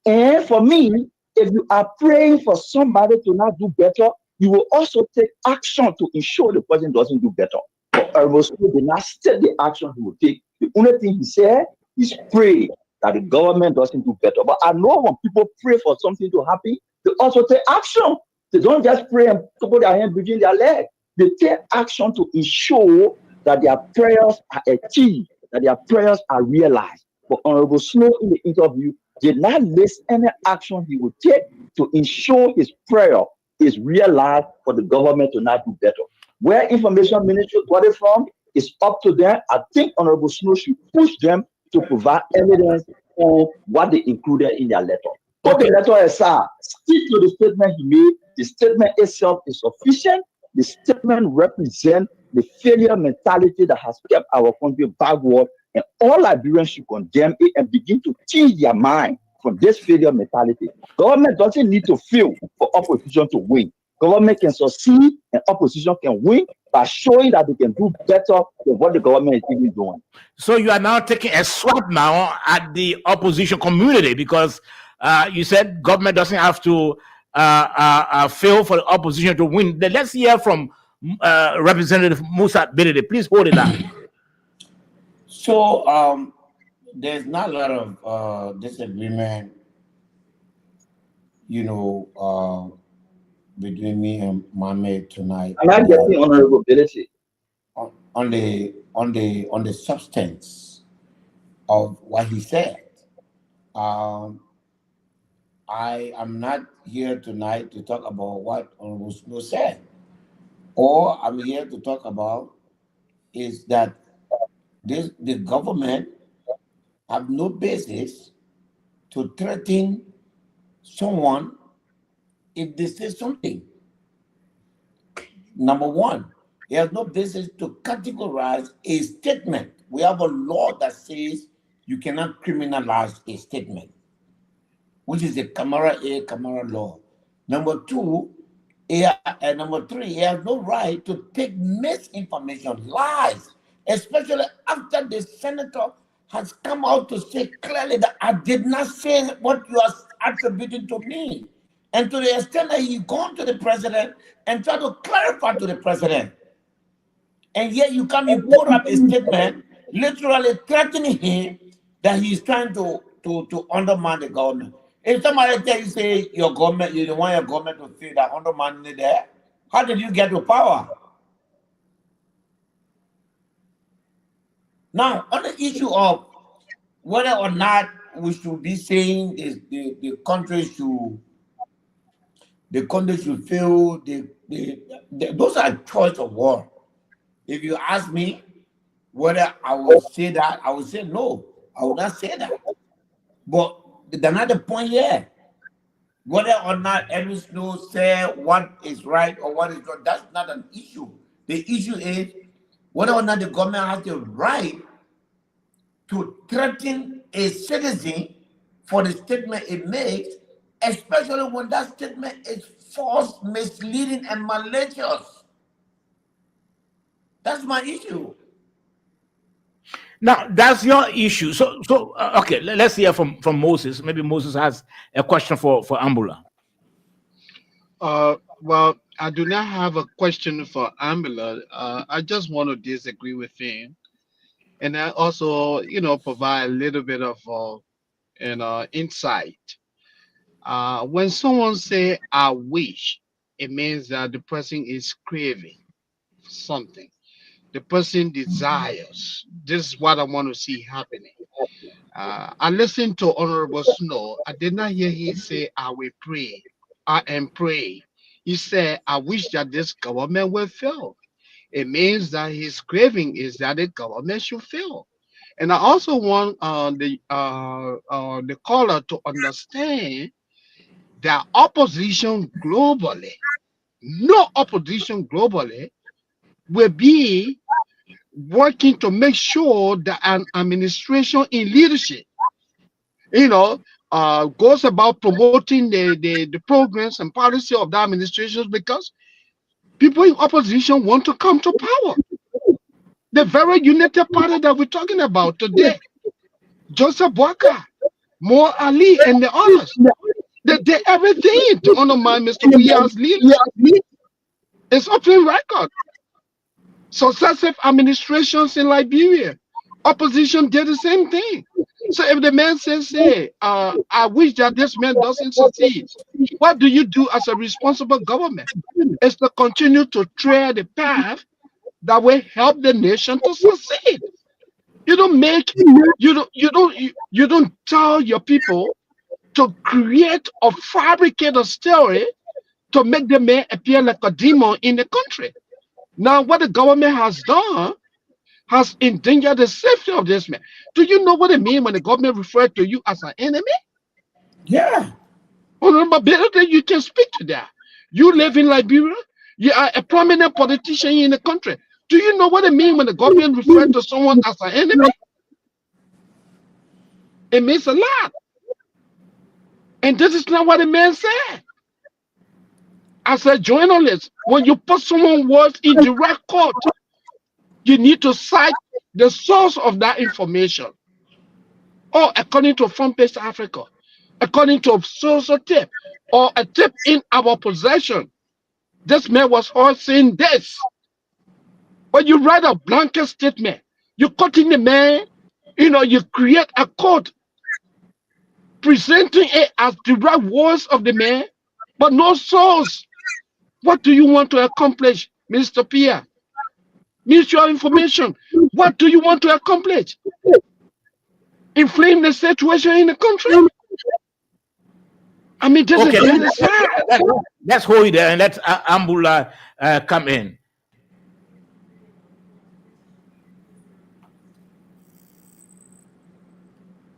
And for me, if you are praying for somebody to not do better, you will also take action to ensure the person doesn't do better. But Honorable Snow did not state the action he will take. The only thing he said is pray that the government doesn't do better. But I know when people pray for something to happen, they also take action. They don't just pray and put their hand between their legs. They take action to ensure that their prayers are achieved, that their prayers are realized. But Honorable Snow in the interview did not list any action he would take to ensure his prayer is realized for the government to not do better. Where Information Ministry got it from is up to them. I think Honorable Snow should push them to provide evidence on what they included in their letter. Put the letter aside, stick to the statement he made. The statement itself is sufficient. The statement represents the failure mentality that has kept our country backward, and all Liberians should condemn it and begin to change their mind from this failure mentality. Government doesn't need to fail for opposition to win. Government can succeed and opposition can win by showing that they can do better than what the government is even doing. So you are now taking a swap now at the opposition community, because you said government doesn't have to fail for the opposition to win. Let's hear from Representative Musa Belete. Please hold it up. So there's not a lot of disagreement, between me and Mohammed tonight. I'm not getting honorability on the substance of what he said. I am not here tonight to talk about what Honorable Snow said. All I'm here to talk about is that the government have no basis to threaten someone if they say something. Number one, he has no basis to categorize a statement. We have a law that says you cannot criminalize a statement, which is the Camara A, Camara law. Number two, And number three, he has no right to take misinformation, lies, especially after the senator has come out to say clearly that I did not say what you are attributing to me. And to the extent that he gone to the president and try to clarify to the president. And yet you come, you put up a statement literally threatening him that he's trying to undermine the government. If somebody tell you, say your government, you don't want your government to feel that undermining it there, how did you get to power? Now, on the issue of whether or not we should be saying the country should feel those are choice of war. If you ask me whether I would say that, I would say no. I would not say that. But another point here, whether or not Edwin Snow say what is right or what is wrong, that's not an issue. The issue is whether or not the government has the right to threaten a citizen for the statement it makes, especially when that statement is false, misleading, and malicious. That's my issue. Now that's your issue. So okay, let's hear from Moses. Maybe Moses has a question for Ambula. Well, I do not have a question for Ambula. I just want to disagree with him, and I also, provide a little bit of, insight. When someone say "I wish," it means that the person is craving something. The person desires. This is what I want to see happening. I listened to Honorable Snow. I did not hear him say, "I will pray. I am praying." He said, "I wish that this government will fail." It means that his craving is that the government should fail. And I also want the caller to understand that opposition globally, no opposition globally, will be working to make sure that an administration in leadership, goes about promoting the programs and policy of the administrations, because people in opposition want to come to power. The very united party that we're talking about today, Joseph Boakai, Mo Ali, and the others, they did everything to undermine Mr. Biya's leadership. It's open record. Successive administrations in Liberia, opposition did the same thing. So if the man says, I wish that this man doesn't succeed, what do you do as a responsible government? It's to continue to tread the path that will help the nation to succeed. You don't tell your people to create or fabricate a story to make the man appear like a demon in the country. Now, what the government has done has endangered the safety of this man. Do you know what it means when the government refers to you as an enemy? Yeah. You can speak to that. You live in Liberia. You are a prominent politician in the country. Do you know what it means when the government refers to someone as an enemy? It means a lot. And this is not what the man said. As a journalist, when you put someone's words in direct court, you need to cite the source of that information. Or according to Front Page Africa, according to a social tip, or a tip in our possession, this man was all saying this. When you write a blanket statement, you cut in the man, you create a code presenting it as direct words of the man, but no source. What do you want to accomplish, Mr. Pierre? Mutual information. What do you want to accomplish? Inflame the situation in the country? I mean, this is very sad. Let's hold it there and let Ambula come in.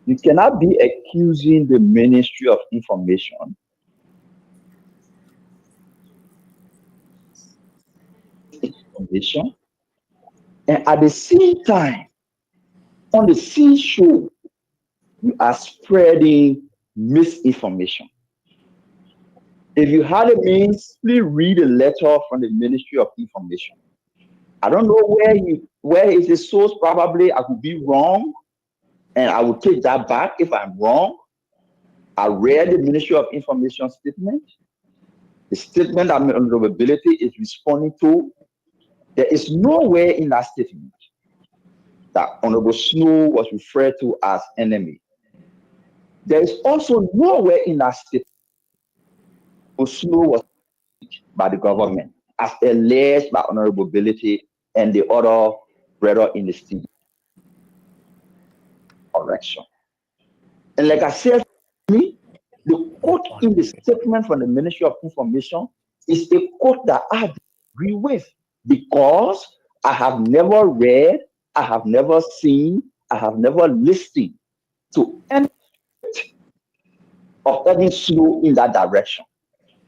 You cannot be accusing the Ministry of Information and at the same time, on the seashore, you are spreading misinformation. If you had a means, please read a letter from the Ministry of Information. I don't know where is the source. Probably I could be wrong, and I will take that back if I'm wrong. I read the Ministry of Information statement. The statement that Honorable Ability is responding to. There is nowhere in that statement that Honorable Snow was referred to as enemy. There is also nowhere in that statement Snow was by the government as alleged by Honorable Ability and the other brother in the state. Correction. And like I said, the quote in the statement from the Ministry of Information is a quote that I agree with, because I have never read, I have never seen, I have never listened to any of any Snow in that direction.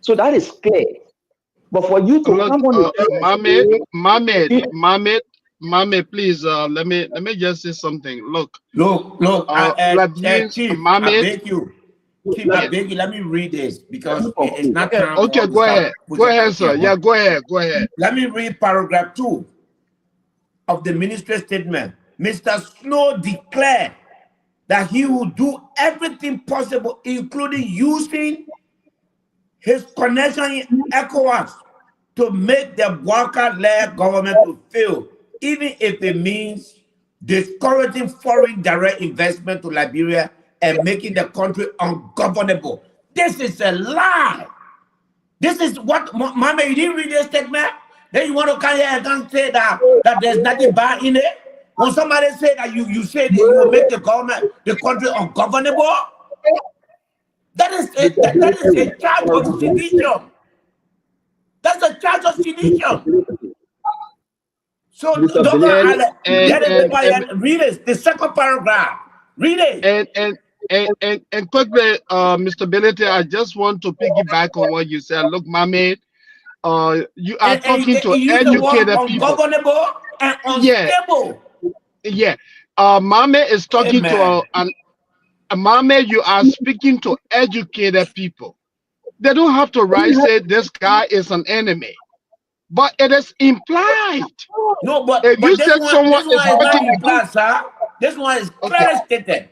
So that is clear. But for you to come on Mohammed, please let me just say something. Look, Chief, I beg you. Chief, I beg you, let me read this because it's not time. Okay, go ahead. Go ahead, sir. Yeah, go ahead. Go ahead. Let me read paragraph 2 of the ministry statement. Mr. Snow declared that he will do everything possible, including using his connection in ECOWAS to make the Bouazizi-led government to fail, even if it means discouraging foreign direct investment to Liberia and making the country ungovernable. This is a lie. This is what, Mama, you didn't read this statement? Then you want to come here and say that there's nothing bad in it? When somebody say that you say that you will make the government, the country ungovernable? That is a charge of sedition. That's a charge of sedition. So don't read it. The second paragraph. Read it. And quickly, Mr. Ability, I just want to piggyback on what you said. Look, Mohammed, you are talking to educated people. Ungovernable and unstable. Yeah. Mohammed is talking to Mohammed, you are speaking to educated people. They don't have to say this guy is an enemy, but it is implied. No, but if you said someone is not implied, sir. This one is clearly stated.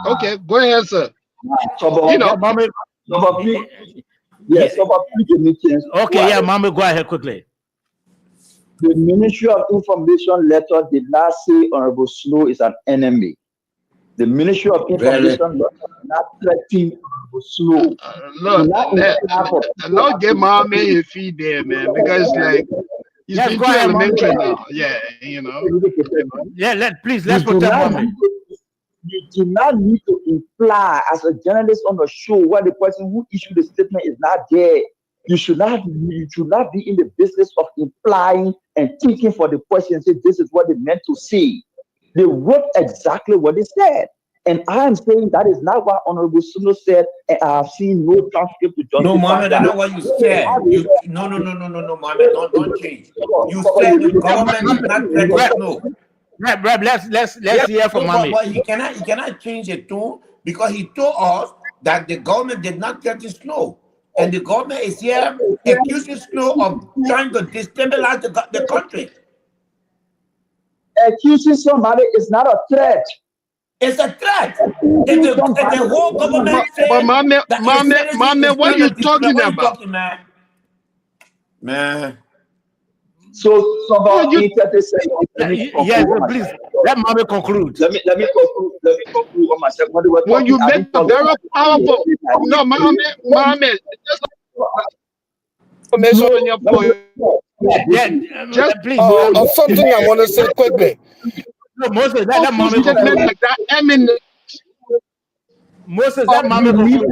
Okay, go ahead, sir. Okay, yeah, Mama, go ahead quickly. The Ministry of Information letter did not say Honorable Snow is an enemy. The Ministry of Information letter did not threaten Honorable Snow. Look, get Mama a feed there, man, because like he's been too elementary now. Yeah, you know. Yeah, let's protect Mama. You do not need to imply as a journalist on the show where the person who issued the statement is not there. You should not be in the business of implying and thinking for the person, say this is what they meant to say. They wrote exactly what they said. And I am saying that is not what Honorable Snow said, and I have seen no transcript to justify. No, Mohammed, that's not what you said. No, Mohammed, don't change. You said the government is not threatening Snow. Brad, let's hear from Mohammed. But he cannot change the tone because he told us that the government did not threaten Snow. And the government is here accusing Snow of trying to destabilize the country. Accusing somebody is not a threat. It's a threat. If the whole government but Mama, what are you talking about? Man. So somebody 30 seconds. Yes, please let Mama conclude. Let me conclude on myself. When you make a very powerful, no, Mama, please. Something I want to say quickly. No, Moses, let Mama conclude. Like that eminent. Moses, let Mama conclude.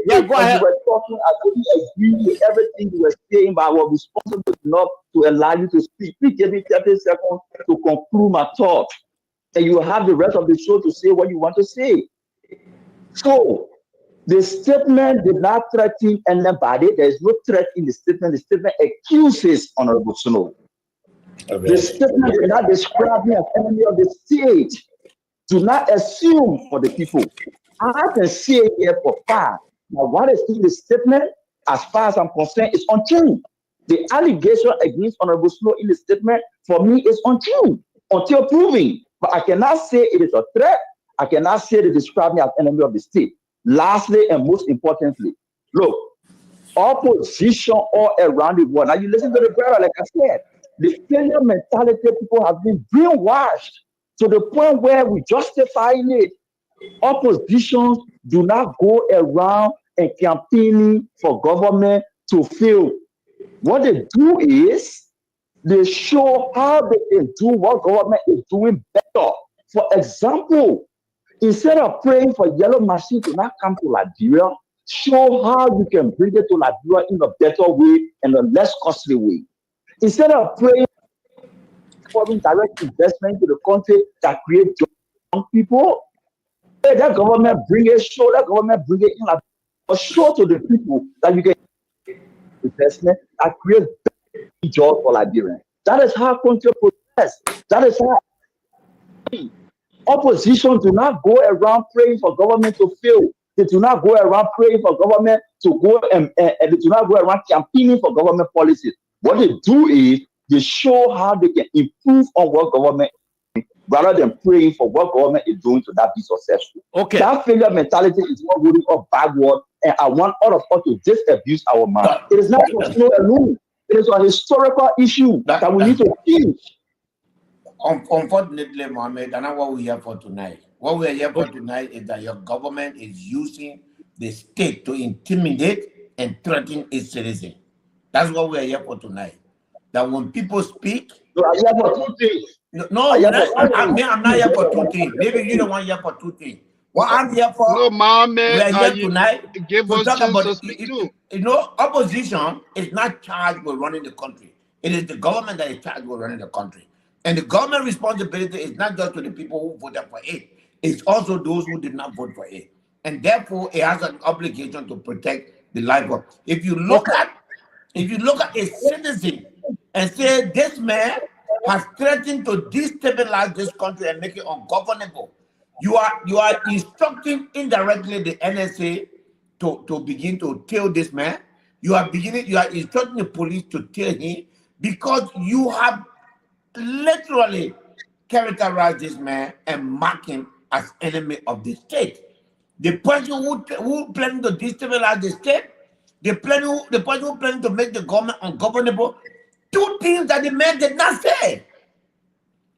Yeah, go ahead. You were talking, I couldn't agree with everything you were saying, but I was responsible enough to allow you to speak. Please give me 30 seconds to conclude my thought. And you have the rest of the show to say what you want to say. So, the statement did not threaten anybody. There is no threat in the statement. The statement accuses Honorable Snow. The statement did not describe me as enemy of the state. Do not assume for the people. I can say here for fact that what is in the statement, as far as I'm concerned, is untrue. The allegation against Honorable Snow in the statement for me is untrue until proven. But I cannot say it is a threat. I cannot say they describe me as enemy of the state. Lastly, and most importantly, look, opposition all around the world. Now you listen to the brother, like I said, the failure mentality people have been brainwashed to the point where we justifying it. Oppositions do not go around and campaigning for government to fail. What they do is they show how they can do what government is doing better. For example, instead of praying for yellow machine to not come to Liberia, show how you can bring it to Liberia in a better way and a less costly way. Instead of praying for direct investment to the country that create young people, that government bring it, show that government bring it in Liberia, or show to the people that you can investment that create jobs for Liberians. That is how country progress. That is how opposition do not go around praying for government to fail. They do not go around praying for government to go and they do not go around campaigning for government policies. What they do is they show how they can improve on what government is doing, rather than praying for what government is doing to that be successful. Okay. That failure mentality is what really us backward, and I want all of us to disabuse our mind. It is not for Snow alone. It is a historical issue that we need to change. Unfortunately, Mohammed, that's not what we're here for tonight. What we're here for tonight is that your government is using the state to intimidate and threaten its citizens. That's what we're here for tonight. That when people speak, I'm here for two things. No, I'm not here for two things. Maybe you don't want here for two things. What I'm here for, No, Mohammed, we're here tonight give to us talk chance about to speak too. Opposition is not charged with running the country. It is the government that is charged with running the country. And the government responsibility is not just to the people who voted for it. It's also those who did not vote for it. And therefore, it has an obligation to protect the life of. If you look at a citizen and say this man has threatened to destabilize this country and make it ungovernable, you are instructing indirectly the NSA to begin to tail this man. You are instructing the police to tail him because you have literally characterized this man and mark him as enemy of the state. The person who planning to destabilize the state, the person who planning to make the government ungovernable, two things that the man did not say.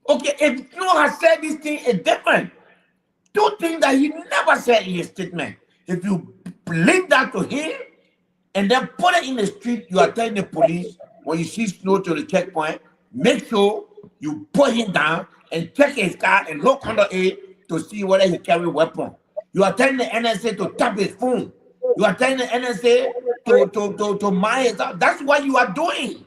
Okay, if Snow has said this thing, it's different. Two things that he never said in his statement. If you link that to him and then put it in the street, you are telling the police when you see Snow to the checkpoint, make sure you put him down and check his car and look under it to see whether he carry a weapon. You are telling the NSA to tap his phone. You are telling the NSA to mine his house. That's what you are doing.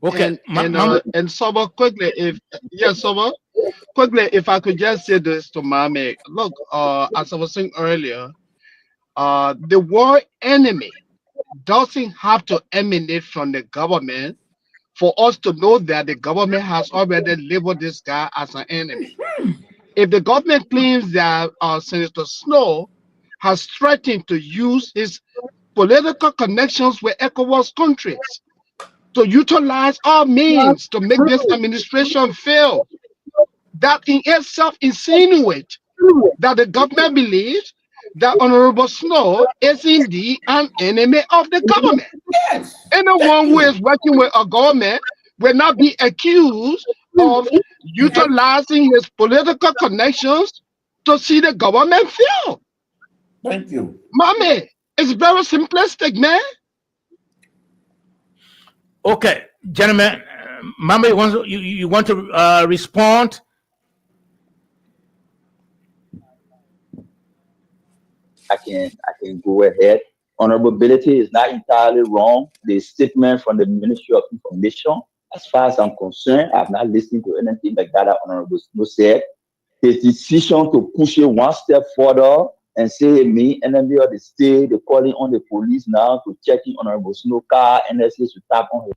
Okay, and Soba, quickly, if I could just say this to Mame, look, as I was saying earlier, the word enemy doesn't have to emanate from the government for us to know that the government has already labeled this guy as an enemy. If the government claims that Senator Snow has threatened to use his political connections with ECOWAS countries to utilize all means to make this administration fail, that in itself insinuates that the government believes that Honorable Snow is indeed an enemy of the government. Yes. Anyone who is working with a government will not be accused of utilizing his political connections to see the government fail. Thank you. Mommy, it's very simplistic, man. Okay, gentlemen, Mama, you want to respond? I can go ahead. Honorability is not entirely wrong. The statement from the Ministry of Information, as far as I'm concerned, I've not listened to anything like that Honorable Snow said. His decision to push it one step further and say me enemy of the state, they're calling on the police now to check in Honorable Snow car, NSA to tap on his.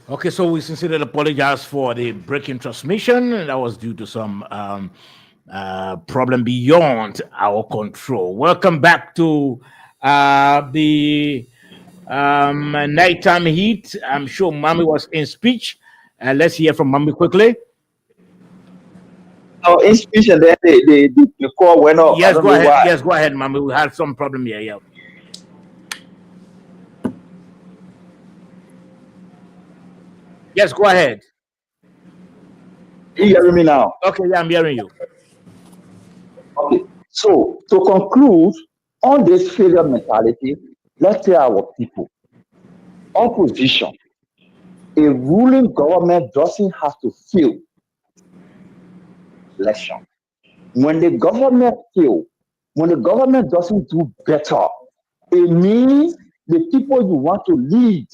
Okay, so we sincerely apologize for the breaking transmission. That was due to some problem beyond our control. Welcome back to the nighttime heat. I'm sure Mommy was in speech. Let's hear from Mommy quickly. Oh, in speech, and then the call went off. Yes, I don't go know ahead. why. Yes, go ahead, Mommy. We had some problem here. Yeah. Yes, go ahead. You hearing me now? Okay, yeah, I'm hearing you. Okay. So to conclude on this failure mentality, let's say our people, opposition, a ruling government doesn't have to fail election. When the government fail, when the government doesn't do better, it means the people you want to lead,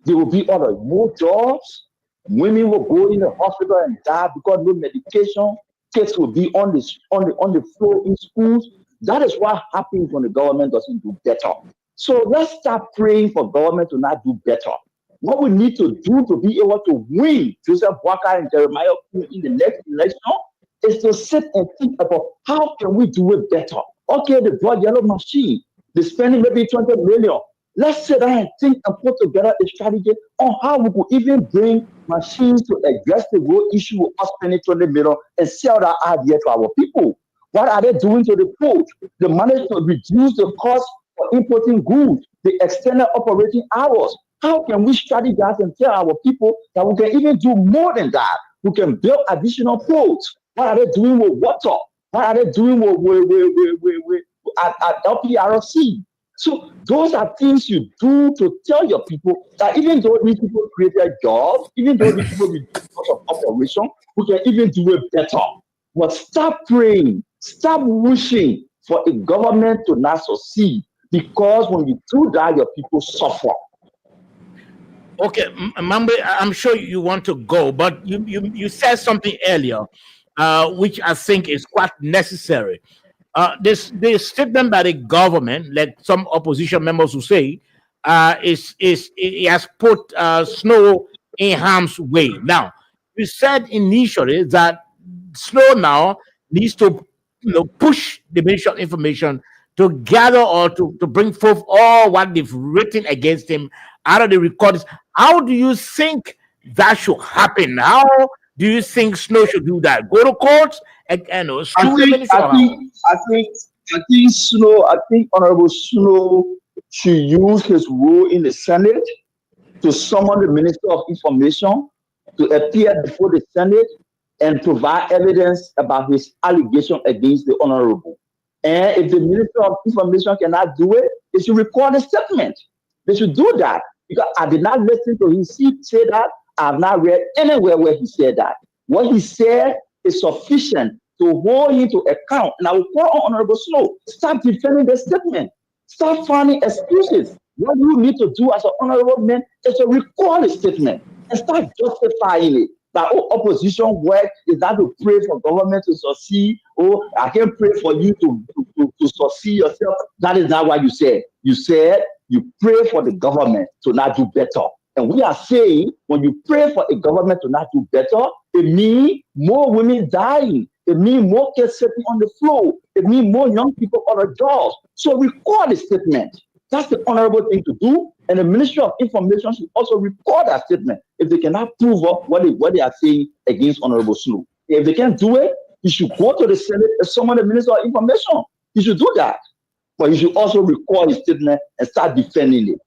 they will be out of more jobs. Women will go in the hospital and die because no medication. Kids will be on the floor in schools. That is what happens when the government doesn't do better. So let's start praying for government to not do better. What we need to do to be able to win Joseph Boakai and Jeremiah in the next election is to sit and think about how can we do it better. Okay, the broad yellow machine, they're spending maybe 20 million. Let's sit down and think and put together a strategy on how we could even bring machines to address the real issue of us spending 20 million and sell that idea to our people. What are they doing to the port? They managed to reduce the cost for importing goods, the extended operating hours. How can we strategize and tell our people that we can even do more than that? We can build additional ports. What are they doing with water? What are they doing at LPRC? So those are things you do to tell your people that even though these people created jobs, even though these people reduce the cost of operation, we can even do it better. But stop praying, stop wishing for a government to not succeed, because when you do that, your people suffer. Okay, Mambe, I'm sure you want to go, but you said something earlier, which I think is quite necessary. This statement by the government, like some opposition members will say, it has put Snow in harm's way. Now, we said initially that Snow now needs to push the Ministry of Information to gather or to bring forth all what they've written against him out of the recordings. How do you think that should happen? How do you think Snow should do that? Go to court and sue the Ministry? I think Snow, Honorable Snow should use his role in the Senate to summon the Minister of Information to appear before the Senate and provide evidence about his allegation against the Honorable. And if the Minister of Information cannot do it, they should record a statement. They should do that. Because I did not listen to him say that. I have not read anywhere where he said that. What he said is sufficient to hold him to account. And I will call on Honorable Snow, stop defending the statement. Stop finding excuses. What you need to do as an honorable man is to record a statement and start justifying it. That opposition work is not to pray for government to succeed. Oh, I can pray for you to succeed yourself. That is not what you said. You said you pray for the government to not do better. And we are saying when you pray for a government to not do better, it means more women dying. It means more kids sitting on the floor. It means more young people out of jobs. So record a statement. That's the honorable thing to do. And the Ministry of Information should also record that statement if they cannot prove up what they are saying against Honorable Snow. If they can't do it, you should go to the Senate and summon the Minister of Information. You should do that. But you should also record his statement and start defending it.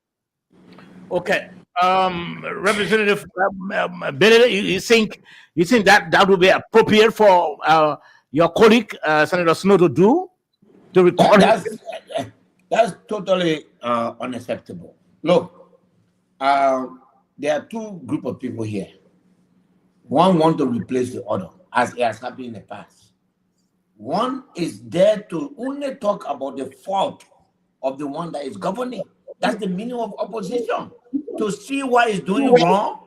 Okay. Representative Benedict, you think that would be appropriate for your colleague Senator Snow to do, to record? That's totally unacceptable. Look, there are two groups of people here. One want to replace the other, as it has happened in the past. One is there to only talk about the fault of the one that is governing. That's the meaning of opposition. To see what is doing wrong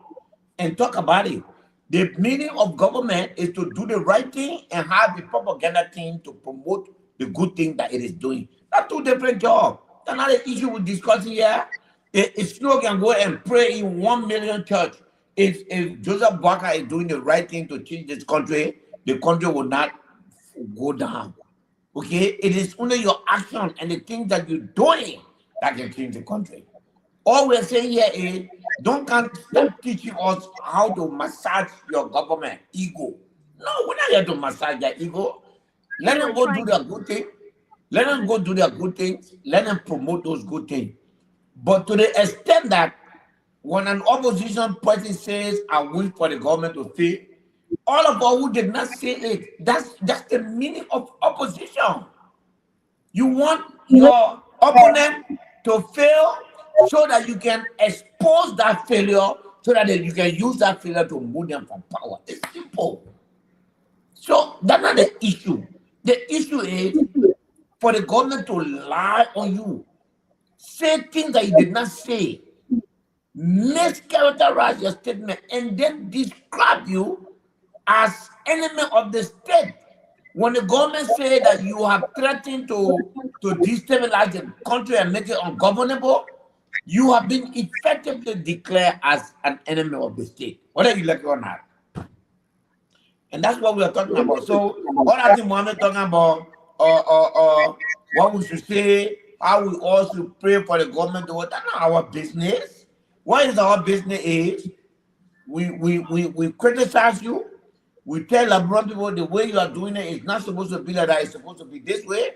and talk about it. The meaning of government is to do the right thing and have the propaganda team to promote the good thing that it is doing. That's two different jobs. That's not an issue we're discussing here. If Snow can go and pray in 1 million church if Joseph Boakai is doing the right thing to change this country, the country will not go down. Okay, it is only your action and the things that you're doing that can change the country. All we're saying here is don't come stop teaching us how to massage your government ego. No, we're not here to massage their ego. Let them go do their good thing. Let them go do their good things. Let them promote those good things. But to the extent that when an opposition party says, I wish for the government to fail, all of us who did not say it, that's the meaning of opposition. You want your opponent to fail so that you can expose that failure, so that you can use that failure to move them from power. It's simple. So that's not the issue. The issue is for the government to lie on you, say things that you did not say, mischaracterize your statement, and then describe you as enemy of the state. When the government say that you have threatened to destabilize the country and make it ungovernable, you have been effectively declared as an enemy of the state, whether you like it or not. And that's what we are talking about. So all I think Mohammed talking about what we should say, how we all should pray for the government to work, that's not our business. What is our business is we criticize you. We tell Labron people the way you are doing it is not supposed to be like that, it's supposed to be this way.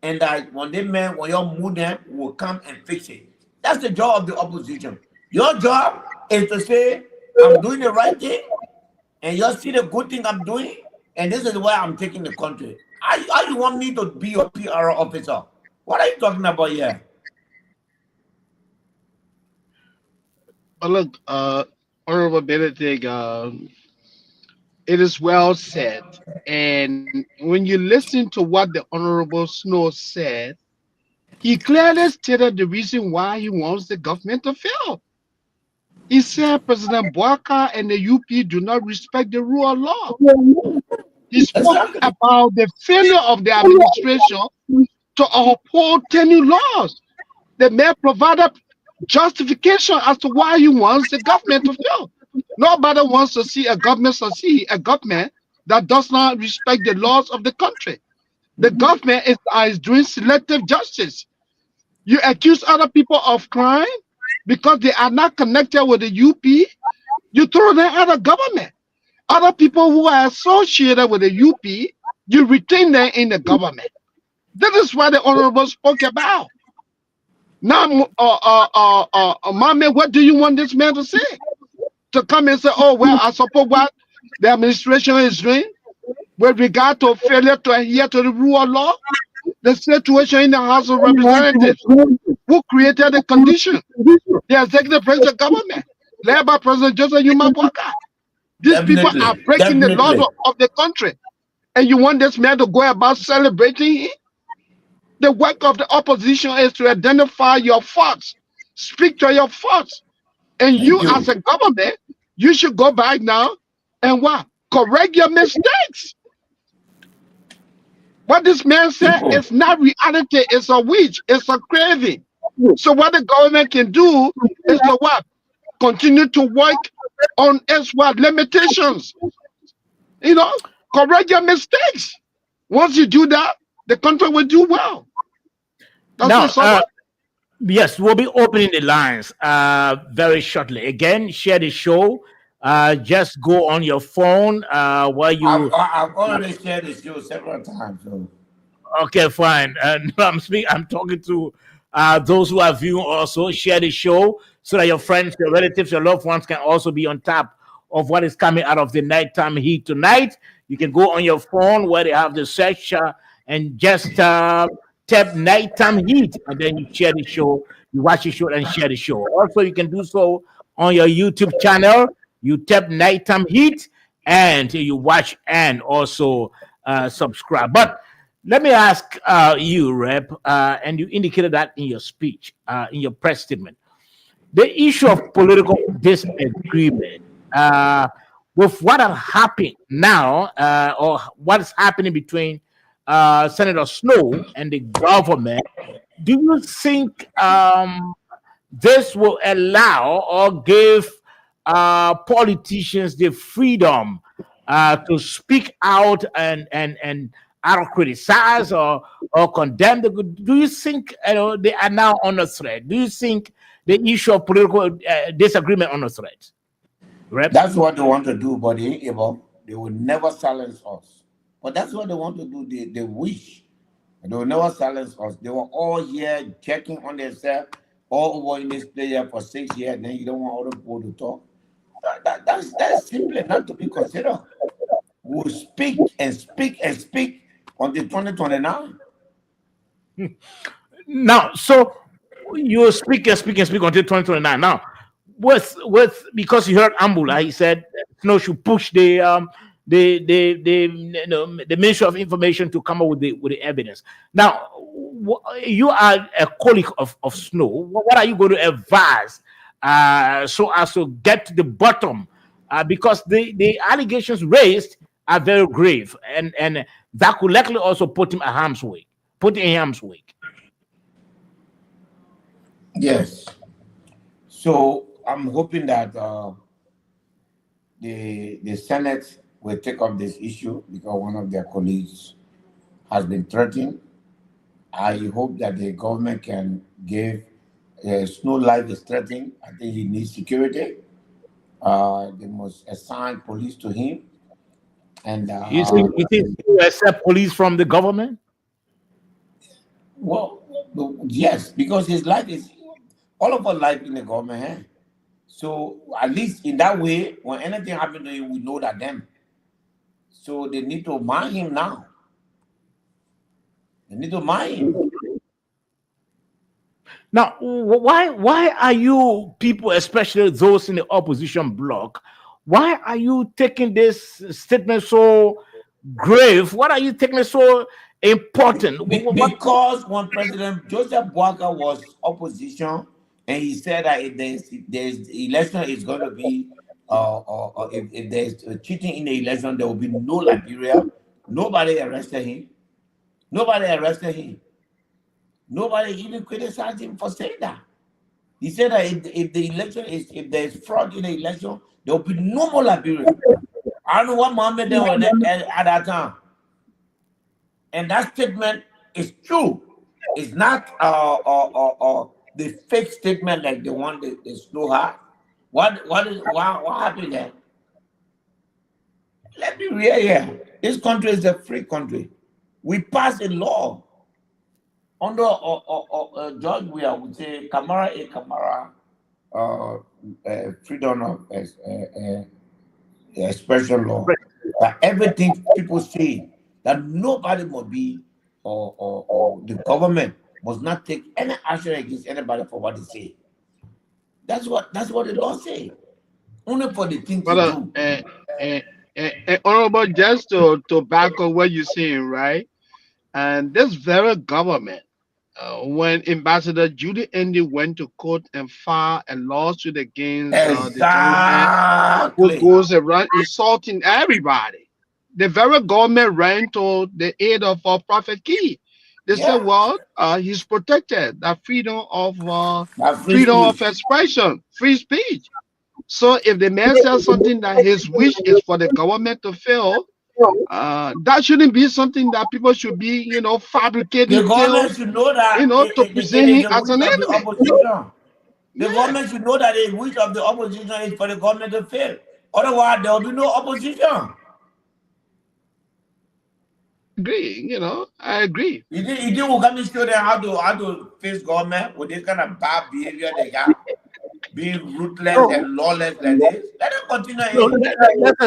And that when you move them, will come and fix it. That's the job of the opposition. Your job is to say, I'm doing the right thing, and you see the good thing I'm doing, and this is why I'm taking the country. How you want me to be your PR officer? What are you talking about here? But look, Honorable Benedict, it is well said. And when you listen to what the Honorable Snow said, he clearly stated the reason why he wants the government to fail. He said President Boakai and the UP do not respect the rule of law. He spoke about the failure of the administration to uphold 10 new laws. The mayor provided justification as to why he wants the government to fail. Nobody wants to see a government succeed, a government that does not respect the laws of the country. The government is doing selective justice. You accuse other people of crime because they are not connected with the UP. You throw them out of government. Other people who are associated with the UP, you retain them in the government. That is what the Honorable spoke about. Now, Mame, what do you want this man to say? To come and say, oh, well, I support what the administration is doing with regard to failure to adhere to the rule of law, the situation in the House of Representatives, who created the condition, the executive branch of government, led by President Joseph Yuma Boakai. These people are breaking the laws of the country. And you want this man to go about celebrating it? The work of the opposition is to identify your faults, speak to your faults. And you as a government, you should go back now and what? Correct your mistakes. What this man said is not reality, it's a wish, it's a craving. So what the government can do is to what? Continue to work on its what? Limitations. You know, correct your mistakes. Once you do that, the country will do well. Now, yes, we'll be opening the lines very shortly. Again, share the show. Just go on your phone while you. I've already shared the show several times. So. Okay, fine. I'm talking to those who are viewing also. Share the show so that your friends, your relatives, your loved ones can also be on top of what is coming out of the nighttime heat tonight. You can go on your phone where they have the search and just tap nighttime heat, and then you share the show. You watch the show and share the show. Also, you can do so on your YouTube channel. You tap nighttime heat and you watch and also subscribe. But let me ask you, Rep, and you indicated that in your speech, in your press statement, the issue of political disagreement with what has happened now, or what is happening between Senator Snow and the government. Do you think this will allow or give politicians the freedom to speak out and either criticize or condemn the good? Do you think they are now on a threat? Do you think the issue of political disagreement on a threat? Rep? That's what they want to do, but they will never silence us. But that's what they want to do. They wish. They will never silence us. They were all here checking on themselves, all over in this player for 6 years, and then you don't want other people to talk. That's simply not to be considered. We'll speak and speak and speak until 2029. Now, so you speak and speak and speak until 2029. Now, with because you heard Ambula, he said Snow should push the Ministry of Information to come up with the evidence. Now, you are a colleague of Snow. What are you going to advise so as to get to the bottom? Because the allegations raised are very grave, and that could likely also put him in harm's way. Yes. So I'm hoping that the Senate will take up this issue because one of their colleagues has been threatened. I hope that the government can give Snow life is threatened. I think he needs security. They must assign police to him. And you think you accept police from the government? Well, yes, because his life is all of our life in the government hand. So at least in that way, when anything happens to him, we know that them. So they need to mind him now. They need to mind him. Now, why are you people, especially those in the opposition bloc, why are you taking this statement so grave? What are you taking it so important? Because when President Joseph Boakai was opposition, and he said that if there's election is going to be, if there's cheating in the election, there will be no Liberia. Nobody arrested him. Nobody even criticized him for saying that. He said that if there's fraud in the election, there will be no more Liberia. I don't know what Mohammed there was at that time. And that statement is true. It's not the fake statement like the one that Snow had. What happened there? Let me real here. This country is a free country. We pass a law under George Weah would say Kamara freedom of expression law. That everything people say that nobody must be or the government must not take any action against anybody for what they say. That's what the law say. Only for the thing to do. Honorable, just to back up what you're saying, right? And this very government, when Ambassador Judy Andy went to court and filed a lawsuit against the government, who goes around insulting everybody, the very government ran to the aid of Prophet Key. They said, well, he's protected, that freedom of expression, free speech. So if the man says something that his wish is for the government to fail, that shouldn't be something that people should be, fabricating. The government should know that, to present him as an enemy. The government should know that the wish of the opposition is for the government to fail. Otherwise, there will be no opposition. I agree. You think we're going to show them how to face government with this kind of bad behavior they got? Being ruthless and lawless like this. Let them continue. Let's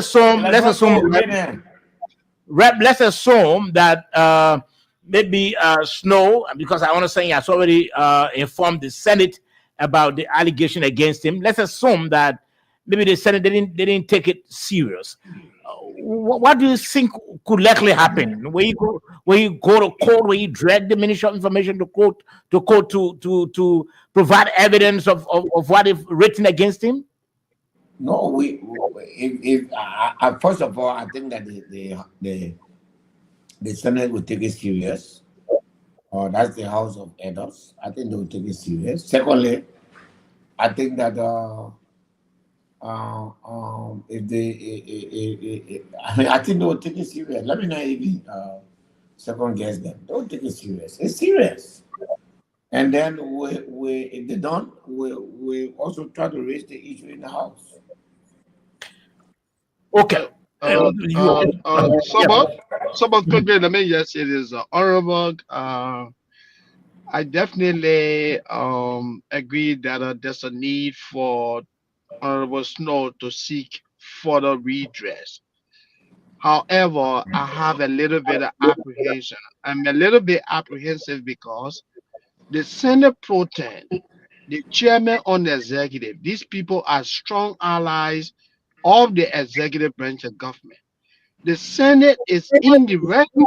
assume that maybe Snow, because I understand he has already informed the Senate about the allegation against him. Let's assume that maybe the Senate didn't take it serious. What do you think could likely happen? When you go to court, when you drag the Ministry of Information to court to provide evidence of what is written against him? No, first of all, I think that the Senate will take it serious. That's the House of Elders. I think they will take it serious. Secondly, I think that If they, I mean, I think they will take it serious. Let me not even second guess them. Don't take it serious. It's serious. And then if they don't, we also try to raise the issue in the house. Okay. Somewhat quickly, let me just say this, Honorable. I definitely agree that there's a need for Honorable Snow to seek further redress. However, I have a little bit of apprehension. I'm a little bit apprehensive because the Senate Pro Tem, the chairman on the executive, these people are strong allies of the executive branch of government. The Senate is indirectly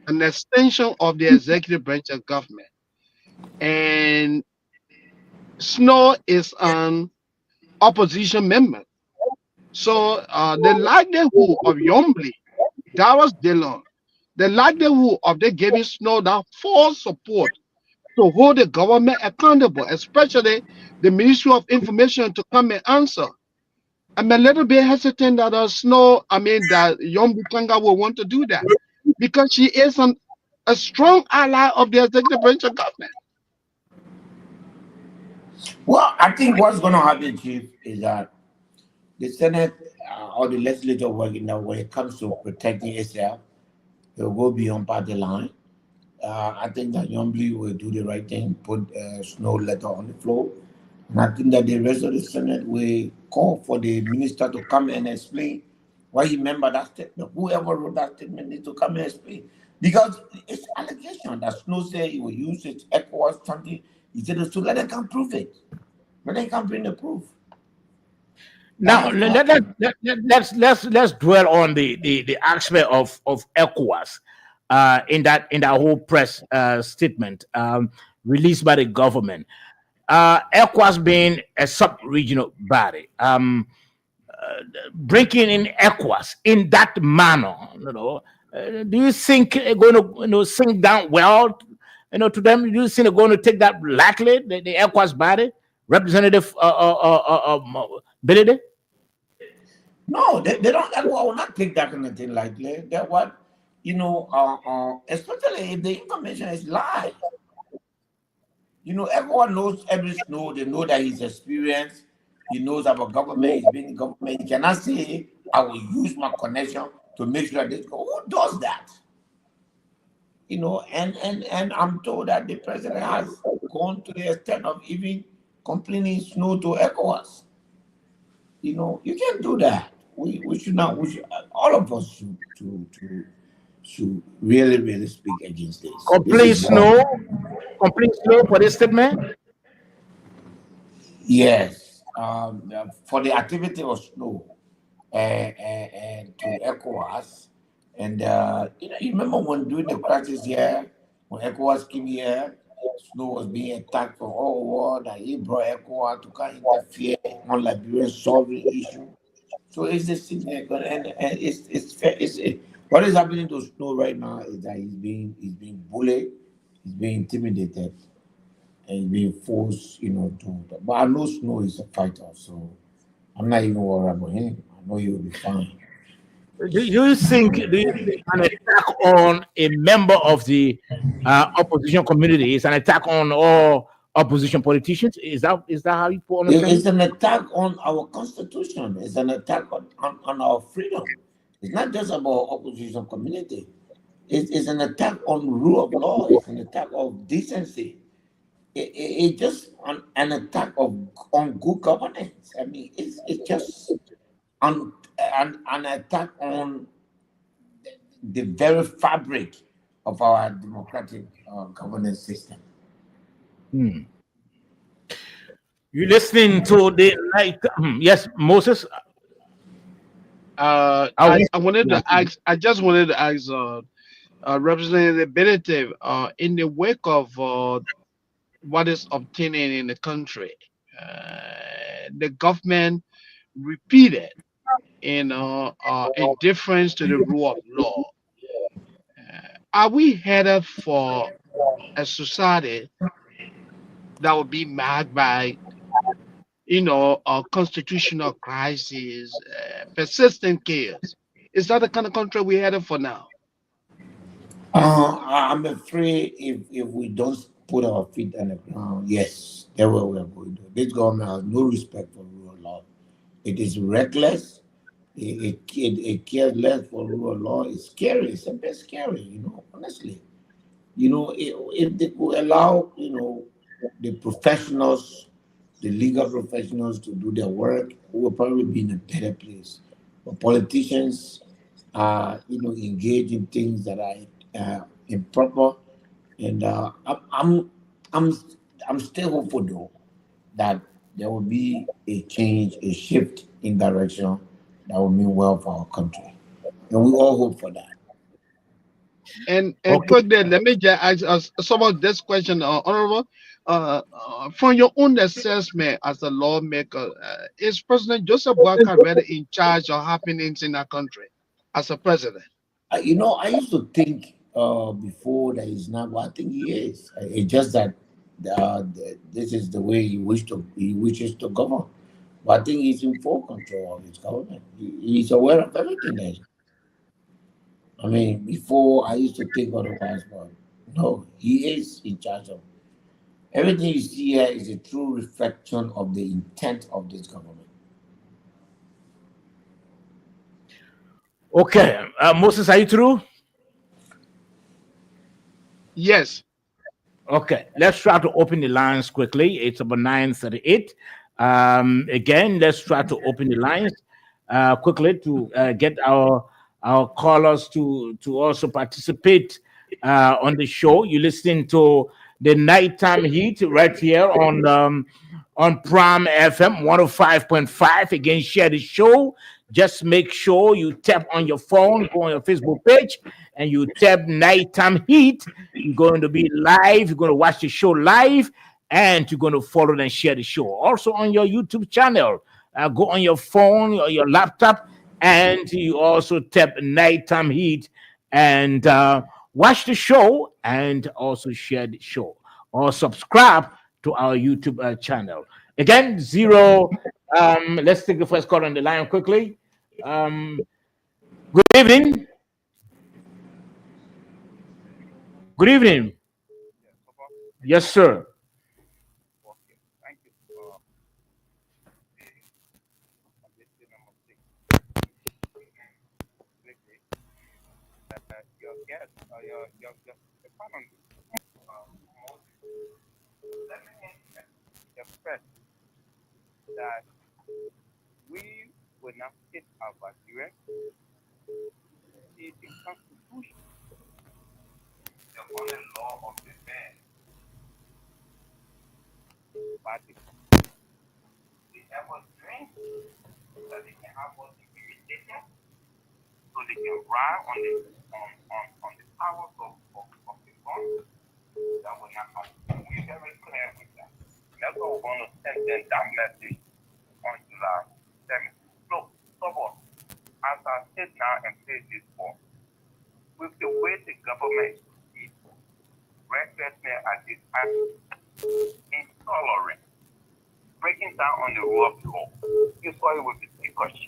an extension of the executive branch of government. And Snow is an opposition member. So the likelihood of Yombly, Darius Dillon, the likelihood of they giving Snow that full support to hold the government accountable, especially the Ministry of Information to come and answer. I'm a little bit hesitant that that Yom Bukanga will want to do that because she is a strong ally of the executive branch of government. Well, I think what's going to happen, Chief, is that the Senate or the legislature working now when it comes to protecting itself, they'll go beyond party line. I think that Yombly will do the right thing, put Snow letter on the floor. And I think that the rest of the Senate will call for the minister to come and explain why he remembered that statement. Whoever wrote that statement needs to come and explain. Because it's allegation that Snow said he will use it, ECOWAS something. He said, so let them come prove it. But they can't bring the proof. Now let's dwell on the aspect of ECOWAS in that whole press statement released by the government. ECOWAS being a sub-regional body, breaking in ECOWAS in that manner, do you think it's going to sink down well, to them? Do you think they're going to take that lightly, the ECOWAS body, Representative Billy? No, they don't. I will not take that kind of thing lightly. That what, especially if the information is live. Everyone knows every Snow. They know that he's experienced. He knows about government. He's been in government. He cannot say, I will use my connection to make sure this go. Who does that? And I'm told that the president has gone to the extent of even complaining Snow to ECOWAS. You can't do that. We should not. All of us should really, really speak against this. Complete Snow for this statement. Yes, for the activity of Snow and to ECOWAS, and you remember when during the crisis here, when ECOWAS came here, Snow was being attacked from all world, and he brought ECOWAS to kind of interfere on Liberian solving issue. So it's the thing, and it's fair. What is happening to Snow right now is that he's being bullied, he's being intimidated, and he's being forced, to. But I know Snow is a fighter, so I'm not even worried about him. I know he will be fine. Do you think an attack on a member of the opposition community is an attack on all opposition politicians? Is that how you put it? It's an attack on our constitution. It's an attack on our freedom. It's not just about opposition community. It's an attack on rule of law. It's an attack of decency. It's just an attack on good governance. I mean, it's just an attack on the very fabric of our democratic governance system. You listening to the yes, Moses? I wanted to ask. I just wanted to ask Representative Benedict, in the wake of what is obtaining in the country, the government repeated indifference to the rule of law. Are we headed for a society that will be marked by constitutional crisis, persistent chaos. Is that the kind of country we're headed for now? I'm afraid if we don't put our feet on the ground, yes, that's what we're going to do. This government has no respect for rule of law. It is reckless. It cares less for rule of law. It's scary. It's a bit scary, honestly. If they could allow, the professionals, the legal professionals to do their work, we will probably be in a better place. But politicians are, engaged in things that are improper, and I'm still hopeful though that there will be a change, a shift in direction that will mean well for our country, and we all hope for that. And Okay. quickly, let me just ask us some of this question, Honorable. From your own assessment as a lawmaker, is President Joseph Boakai really in charge of happenings in our country as a president? I used to think before that he's not, but I think he is. It's just that this is the way he wishes to govern. But I think he's in full control of his government. He's aware of everything. I mean, before I used to think otherwise, but no, he is in charge of everything you see here. Is a true reflection of the intent of this government. Okay. Moses, are you through? Yes. Okay, let's try to open the lines quickly. It's about 9:38. Again, let's try to open the lines quickly to get our callers to also participate on the show. You listen to the Nighttime Heat right here on Prime FM 105.5. Again, share the show. Just make sure you tap on your phone, go on your Facebook page, and you tap Nighttime Heat. You're going to be live. You're going to watch the show live, and you're going to follow and share the show. Also on your YouTube channel, go on your phone or your laptop, and you also tap Nighttime Heat and watch the show and also share the show or subscribe to our YouTube channel. Again, zero. Let's take the first call on the line quickly. Good evening. Good evening. Yes, sir. That we will not fit our Nigerian see the constitution, the only law of the man, but they have a drink that they can have us irritated, so they can ride on the powers of the gun that will not happen. We're very clear with that. That's why we're going to send them that message on July 7th. So what? As I said now and say this for, with the way the government is recklessness at this time, intolerant, breaking down on the rule of law, you saw it with the discussion.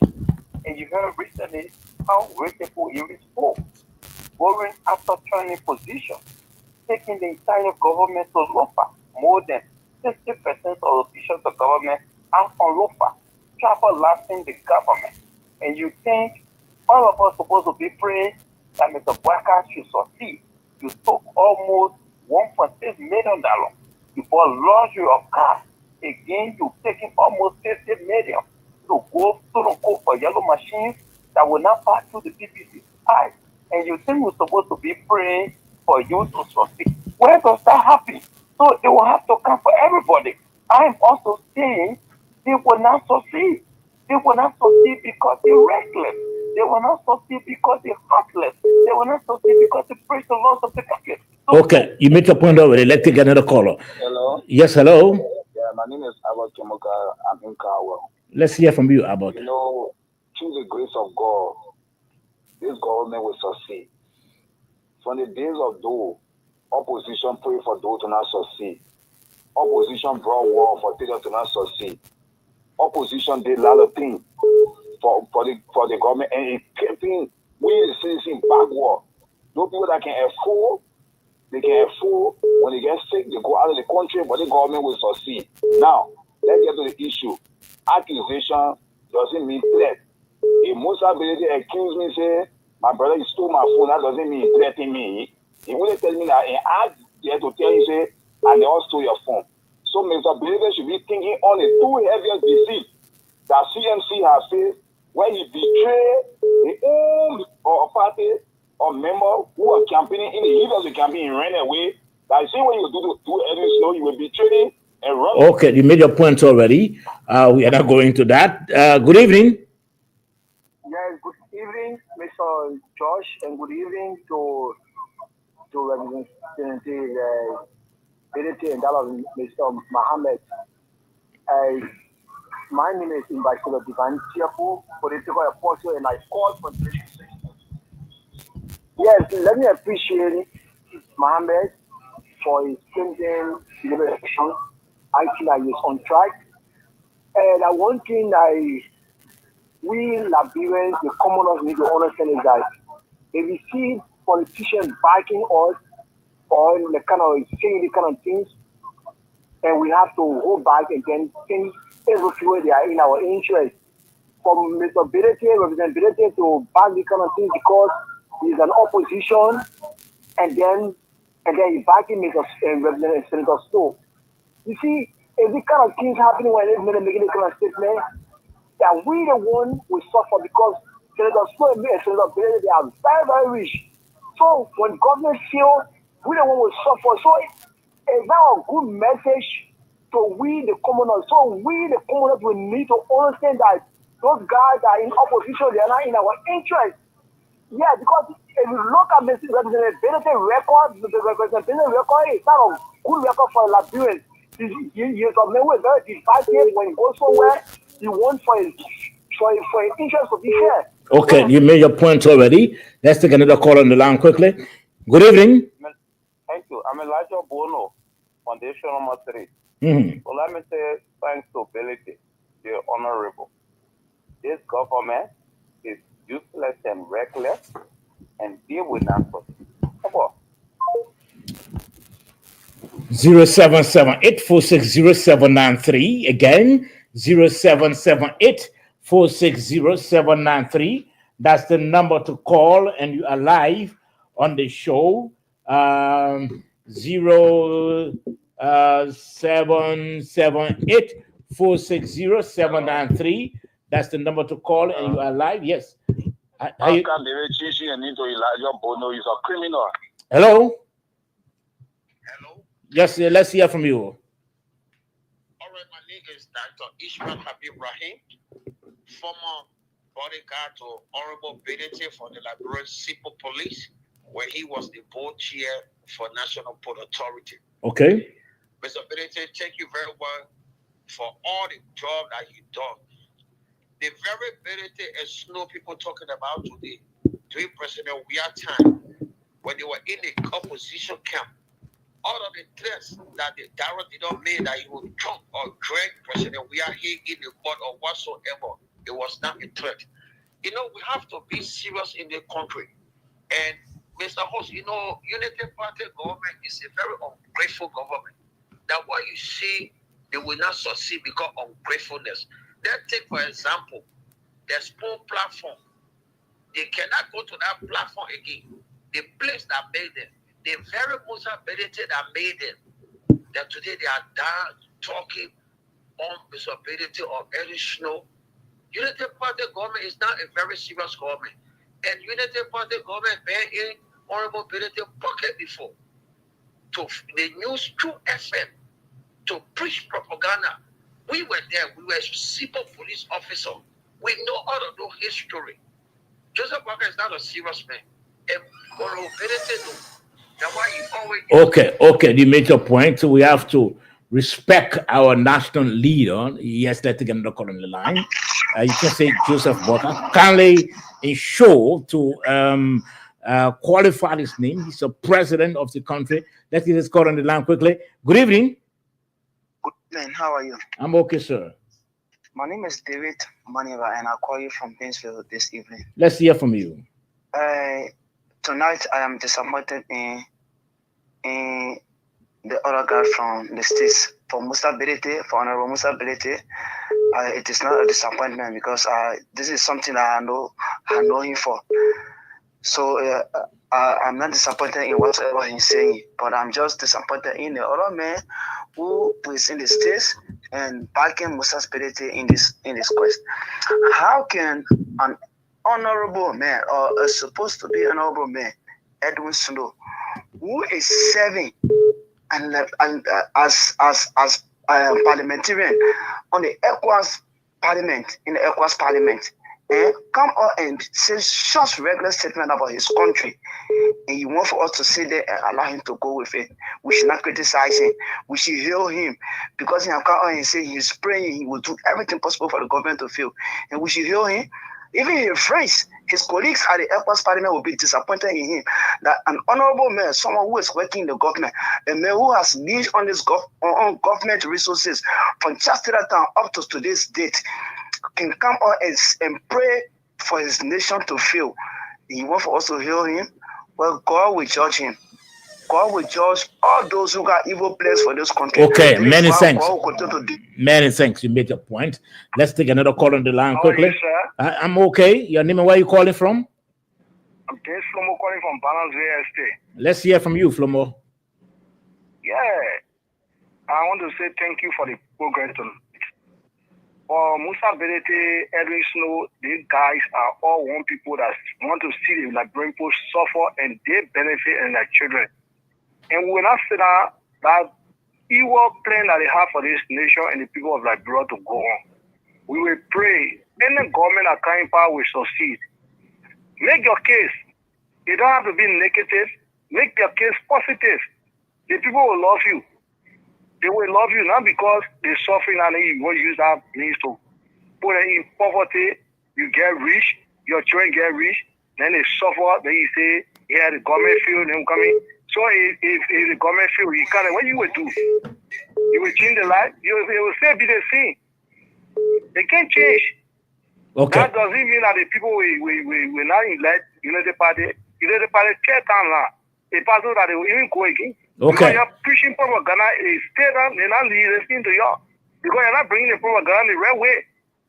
And you heard recently how Recebo Iri spoke, going after turning position, taking the entire government to Lofa. More than 60% of officials of government are from Lofa, travel lasting the government. And you think all of us supposed to be praying that Mr. Boakai should succeed. You took almost $1.6 million. You bought luxury of cars. Again, you've taken almost $50 million to go for yellow machines that will not pass through the PPC eyes. And you think we're supposed to be praying for you to succeed. Where does that happen? So they will have to come for everybody. I'm also saying they will not succeed. They will not succeed because they're reckless. They will not succeed because they're heartless. They will not succeed because they break the laws of the country. So, Okay, you make your point already. Let's take another caller. Hello. Yes, hello. Yeah, my name is Abbott Kemoka. I'm in Kawa. Let's hear from you, Abbott. Through the grace of God, this government will succeed. From the days of Doe, opposition prayed for Doe to not succeed. Opposition brought war for Taylor to not succeed. opposition did a lot of things for the government, and it keeping we the citizens backward. Those people that can afford, they can afford. When they get sick, they go out of the country, but the government will succeed. Now, let's get to the issue. Accusation doesn't mean threat. If Musa Belete accuse me, say, my brother, you stole my phone, that doesn't mean he threatened me. He wouldn't tell me that, and I there to tell you, say, and they all stole your phone. So Mr. Belete should be thinking on the two heaviest defeat that CMC has faced when he betrayed the own or party or member who are campaigning in the heat of the campaign and ran away. That is when you do everything slow, you will betray and run. Okay, you made your point already. We are not going to that. Good evening. Yes, good evening, Mr. Josh, and good evening to Representative Benedict and Mr. Mohammed. My name is Ambassador Divine Tiafu, political apostle, and I call for this. Yes, let me appreciate Mohammed for his changing liberation. I feel like he's on track. And one thing we Liberians, the commoners, need to understand is that if we see politicians backing us or the kind of saying the kind of things, and we have to hold back and then think everywhere they are in our interest. From Mr. Belete, Representative Belete, to back the kind of things because he's an opposition, and then he's backing Representative Senator Snow. You see, if the kind of things happening when they're making the kind of statement, that we the one will suffer because Senator Snow and Senator Belete, they are very, very rich. So when government fails, we the one will suffer. So it's now a good message to we the commoners. So we the commoners will need to understand that those guys are in opposition, they are not in our interest. Yeah, because if you look at Mr. Representative Benedict record, the Representative record is not a good record for Liberians. He is a man who is very divisive. When he goes somewhere, he wants for his interest to be here. Okay, you made your point already. Let's take another call on the line quickly. Good evening. Thank you. I'm Elijah Bono, Foundation number 3. So let me say thanks to Belete, the honorable. This government is useless and reckless, and they will not succeed. Come on. 0778-460-793. Again, 0778-460-793. That's the number to call, and you are live on the show. 0778-460-793. That's the number to call, and you are live. Yes. How can they change you into Elijah Bono? He's a criminal. Hello. Hello. Yes, let's hear from you. All right, my name is Dr. Ishmael Habib Rahim, former bodyguard to Honorable Benedict for the Liberian Civil Police, where he was the board chair for National Port Authority. Okay. Mr. Benedict, thank you very well for all the job that you done. The very Benedict and Snow people talking about today, during President Weah time, when they were in the opposition camp, all of the threats that the Darrell did not make that he would jump or drag President Weah here in the mud or whatsoever, it was not a threat. You know, we have to be serious in the country. And Mr. Host, you know, Unity Party government is a very ungrateful government. That what you see, they will not succeed because of ungratefulness. Let's take, for example, the Spoon platform. They cannot go to that platform again. The place that made them, the very most ability that made them, that today they are down talking on visibility of Eric Snow. Unity Party government is not a very serious government. And Unity Party government been in Honorable Benedict pocket before. To the news 2 FM to preach propaganda. We were there. We were civil police officer. We know all of the history. Joseph Walker is not a serious man. And Honorable Benedict, that's why he always. Okay, you made your point. So we have to respect our national leader. Yes, let's get another call on the line. You can say Joseph Walker. Kindly ensure to qualify his name. He's the president of the country. Let's get this call on the line quickly. Good evening. Good evening. How are you? I'm okay, sir. My name is David Maniva, and I call you from Painesville this evening. Let's hear from you. Tonight, I am disappointed in the other guy from the States. For Honorable Musa Belete, it is not a disappointment because this is something that I know him for. So I'm not disappointed in whatever he's saying, but I'm just disappointed in the other man who is in the States and backing Musa Belete in this quest. How can an honorable man, or supposed to be an honorable man, Edwin Snow, who is serving and as parliamentarian on the ECOWAS parliament, in the ECOWAS parliament, come out and say such regular statement about his country, and you want for us to sit there and allow him to go with it? We should not criticize him. We should hail him because he have come out and say he's praying, he will do everything possible for the government to fail, and we should hail him. Even his friends, his colleagues at the ECOWAS parliament will be disappointed in him. That an honorable man, someone who is working in the government, a man who has lived on this on government resources from just that time up to today's date, can come out and pray for his nation to fail. You want for us to heal him? Well, God will judge him. God will judge all those who got evil plans for this country. Okay, many thanks. Many thanks. You made your point. Let's take another call on the line quickly. I'm okay. Your name and where are you calling from? I'm James Flomo calling from Balance Real Estate. Let's hear from you, Flomo. Yeah. I want to say thank you for the program tonight. For Musa Belete, Edwin Snow, these guys are all one people that want to see the Liberian people suffer and they benefit and their children. And we will not say that evil plan that they have for this nation and the people of Liberia to go on. We will pray any government that carrying power will succeed. Make your case. You don't have to be negative. Make your case positive. The people will love you. They will love you not because they're suffering and you will use that means to put them in poverty. You get rich, your children get rich, then they suffer. Then you say, yeah, the government feel them coming. So if the government feel you can't, what you will do? You will change the life. You will still be the same. They can't change. Okay. That doesn't mean that the people will not elect United Party. United Party care time now. A party that they will even go again. Okay. Because you're pushing propaganda, they're not listening to you. Because you're not bringing the propaganda the right way.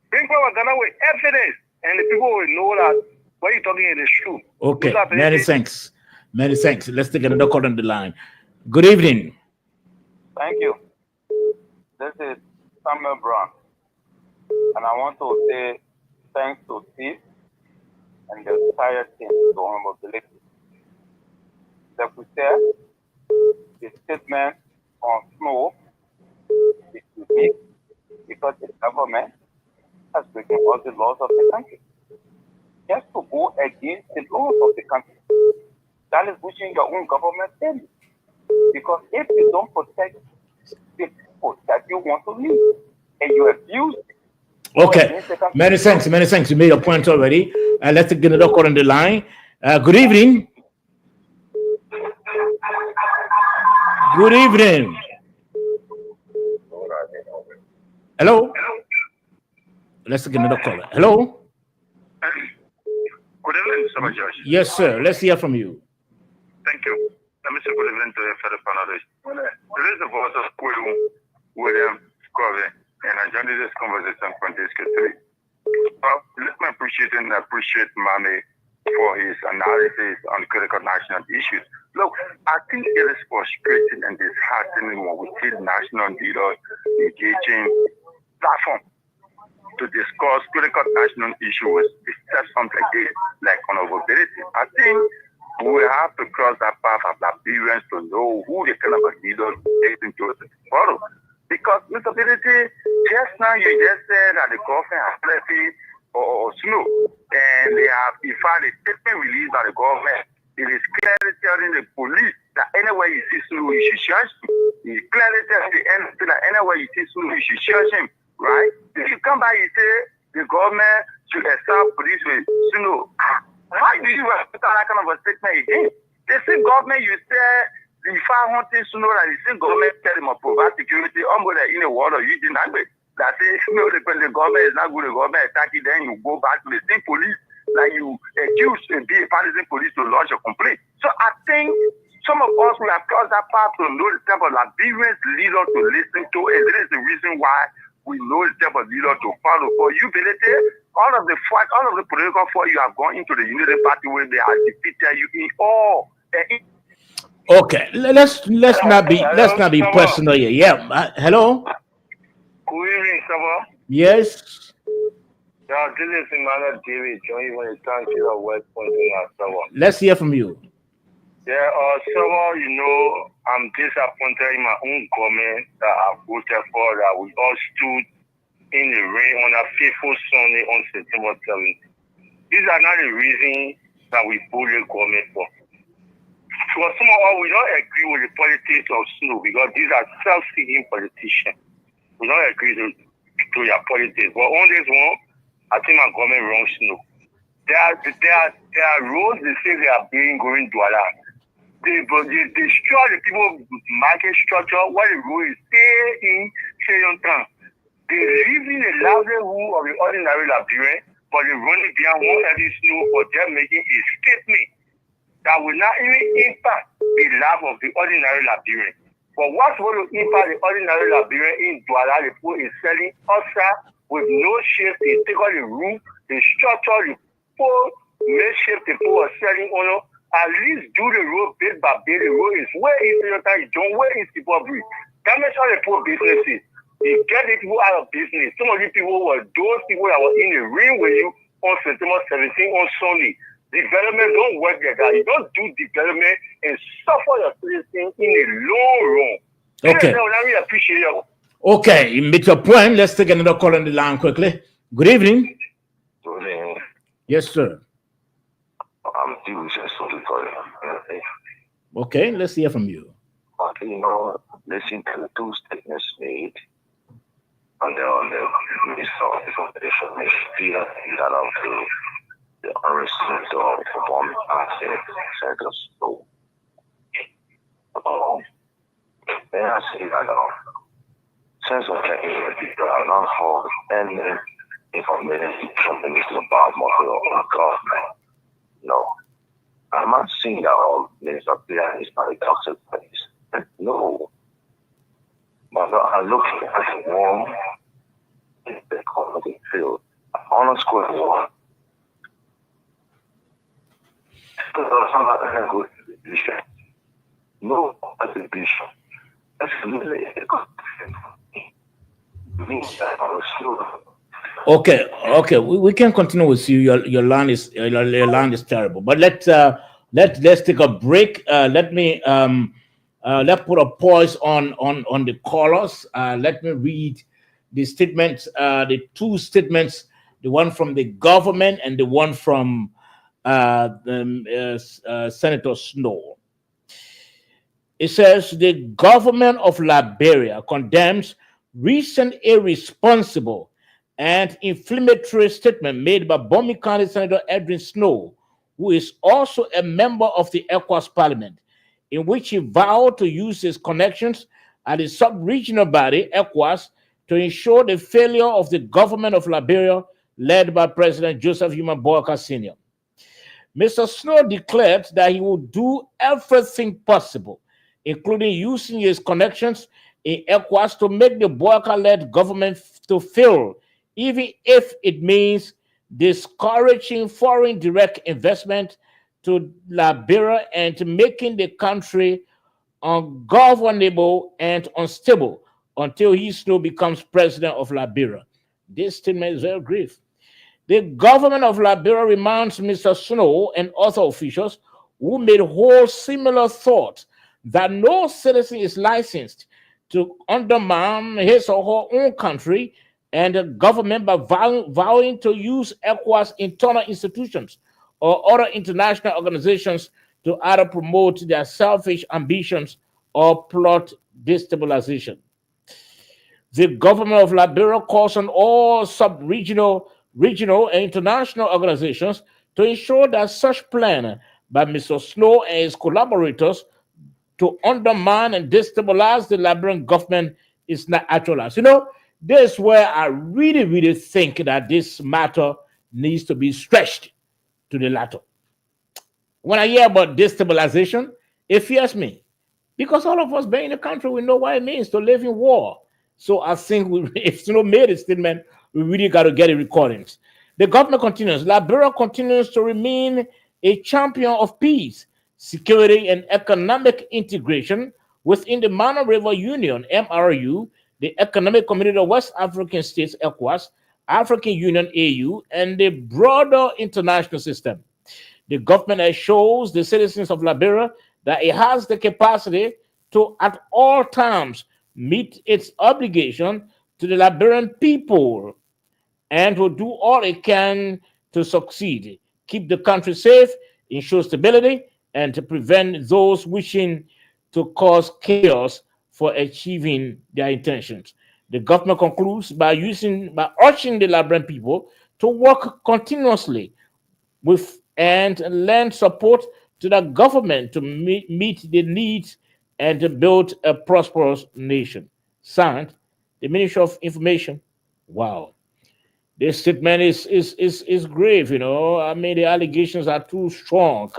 Bring propaganda with evidence, and the people will know that what you're talking is true. Okay. Many thanks. Many thanks. Let's take another call on the line. Good evening. Thank you. This is Samuel Brown. And I want to say thanks to Steve and the entire team to Honorable Belete. The statement on Snow is unique because the government has broken all the laws of the country. Just to go against the laws of the country. That is pushing your own government in. Because if you don't protect the people that you want to lead and you abuse it, okay. Many thanks. Many thanks. You made your point already. Let's take another call on the line. Good evening. Good evening. Hello. Let's take another call. Hello. Good evening, Mr. George. Yes, sir. Let's hear from you. Thank you. Let me say good evening to the federal panelists. This is the voice of William Covey, and I joined this conversation from this country. Let me appreciate Mame for his analysis on critical national issues. Look, I think it is frustrating and disheartening when we see national leaders engaging platform to discuss critical national issues, exceptions like this, like vulnerability. I think we have to cross that path of Liberians to know who the kind of leaders taking to follow. Because Mr. Belete, just now you just said that the government has plenty or Snow, and they have in fact a statement released by the government. It is clearly telling the police that anywhere you see Snow, you should charge him. It clearly tells the NSA that anywhere you see Snow, you should charge him, right? If you come back and say the government should establish police with Snow, why do you have that kind of a statement again? The same government you said the fire hunting Snow, that the same government tell them to provide security, in the water using language. that say, no, the government is not good, the government attacking, then you go back to the same police, like you accuse and be a partisan police to lodge a complaint. So I think some of us will have crossed that path to know the type of Liberians leader to listen to, and this is the reason why we know the type of leader to follow. For you, Benete, all of the fight, all of the political fight you have gone into the Unity Party where they have defeated you in all. Okay, let's not be personal here. Yeah, hello. Good evening, Saba. Yes. Yeah, this is Emmanuel David, joining you when it's time to the West Point in Saba. Let's hear from you. Yeah, Saba, you know, I'm disappointed in my own government that I voted for, that we all stood in the rain on a faithful Sunday on September 7th. These are not the reasons that we voted government for. For some of us, we don't agree with the politics of Snow because these are self-seeking politicians. We don't agree to their politics. But on this one, I think my government wrong Snow. There are roads they say they are being going to allow. They destroy the people market structure while the road is stay in Cheyontan. They live in the livelihood of the ordinary Liberian, but they run it behind one heavy Snow for them making a statement that will not even impact the life of the ordinary Liberian. But what's going to impact the ordinary Liberian in Douala, the poor is selling outside with no shape, they take all the room, the structure, the poor makeshift, the poor are selling on. At least do the road bit by bit. The road is where is the time you don't where is the public. Damage all the poor businesses. You get the people out of business. Some of the people were those people that were in the ring with you on September 17 on Sunday. Development don't work like that. You don't do development and suffer your citizens in the long run. Okay. I really appreciate you. Okay, you make your point. Let's take another call on the line quickly. Good evening. Good evening. Yes, sir. I'm still just Okay, let's hear from you. you know, listen to the two statements made on the Minister of Information Media that of the arrestment of one asset centers. So, may I say that since I'm checking with people, I don't have any information from the Minister about Moscow or government. No. I'm not saying that all Minister of Media is not a toxic place. No. But I'm looking at the war in the economic field. On a square one. No contribution. That's really a good thing. Okay. We can continue with you. Your line is terrible. But let's take a break. Let's put a pause on the callers. Let me read the statements, the two statements, the one from the government and the one from Senator Snow. It says the government of Liberia condemns recent irresponsible and inflammatory statement made by Bomi County Senator Edwin Snow, who is also a member of the ECOWAS Parliament, in which he vowed to use his connections at the sub-regional body, ECOWAS, to ensure the failure of the government of Liberia led by President Joseph Huma Boakai Sr. Mr. Snow declared that he would do everything possible, including using his connections in ECOWAS to make the Boakai-led government to fail, even if it means discouraging foreign direct investment to Liberia and making the country ungovernable and unstable until he, Snow, becomes president of Liberia. This statement is very grave. The government of Liberia reminds Mr. Snow and other officials who made whole similar thought that no citizen is licensed to undermine his or her own country and the government by vowing to use ECOWAS internal institutions or other international organizations to either promote their selfish ambitions or plot destabilization. The government of Liberia calls on all sub-regional, regional, and international organizations to ensure that such plan by Mr. Snow and his collaborators to undermine and destabilize the Liberian government is not actualized. You know, This is where I really, really think that this matter needs to be stretched to the latter. When I hear about destabilization, it fears me because all of us being in the country, we know what it means to live in war. So I think if Snow made a statement, we really got to get the recordings. The government continues. Liberia continues to remain a champion of peace, security, and economic integration within the Mano River Union (MRU), the Economic Community of West African States (ECOWAS), African Union (AU), and the broader international system. The government assures the citizens of Liberia that it has the capacity to, at all times, meet its obligation to the Liberian people and will do all it can to succeed, keep the country safe, ensure stability, and to prevent those wishing to cause chaos for achieving their intentions. The government concludes by urging the Liberian people to work continuously with and lend support to the government to meet the needs and to build a prosperous nation. Signed, the Ministry of Information. Wow. This statement is grave, you know. I mean, the allegations are too strong.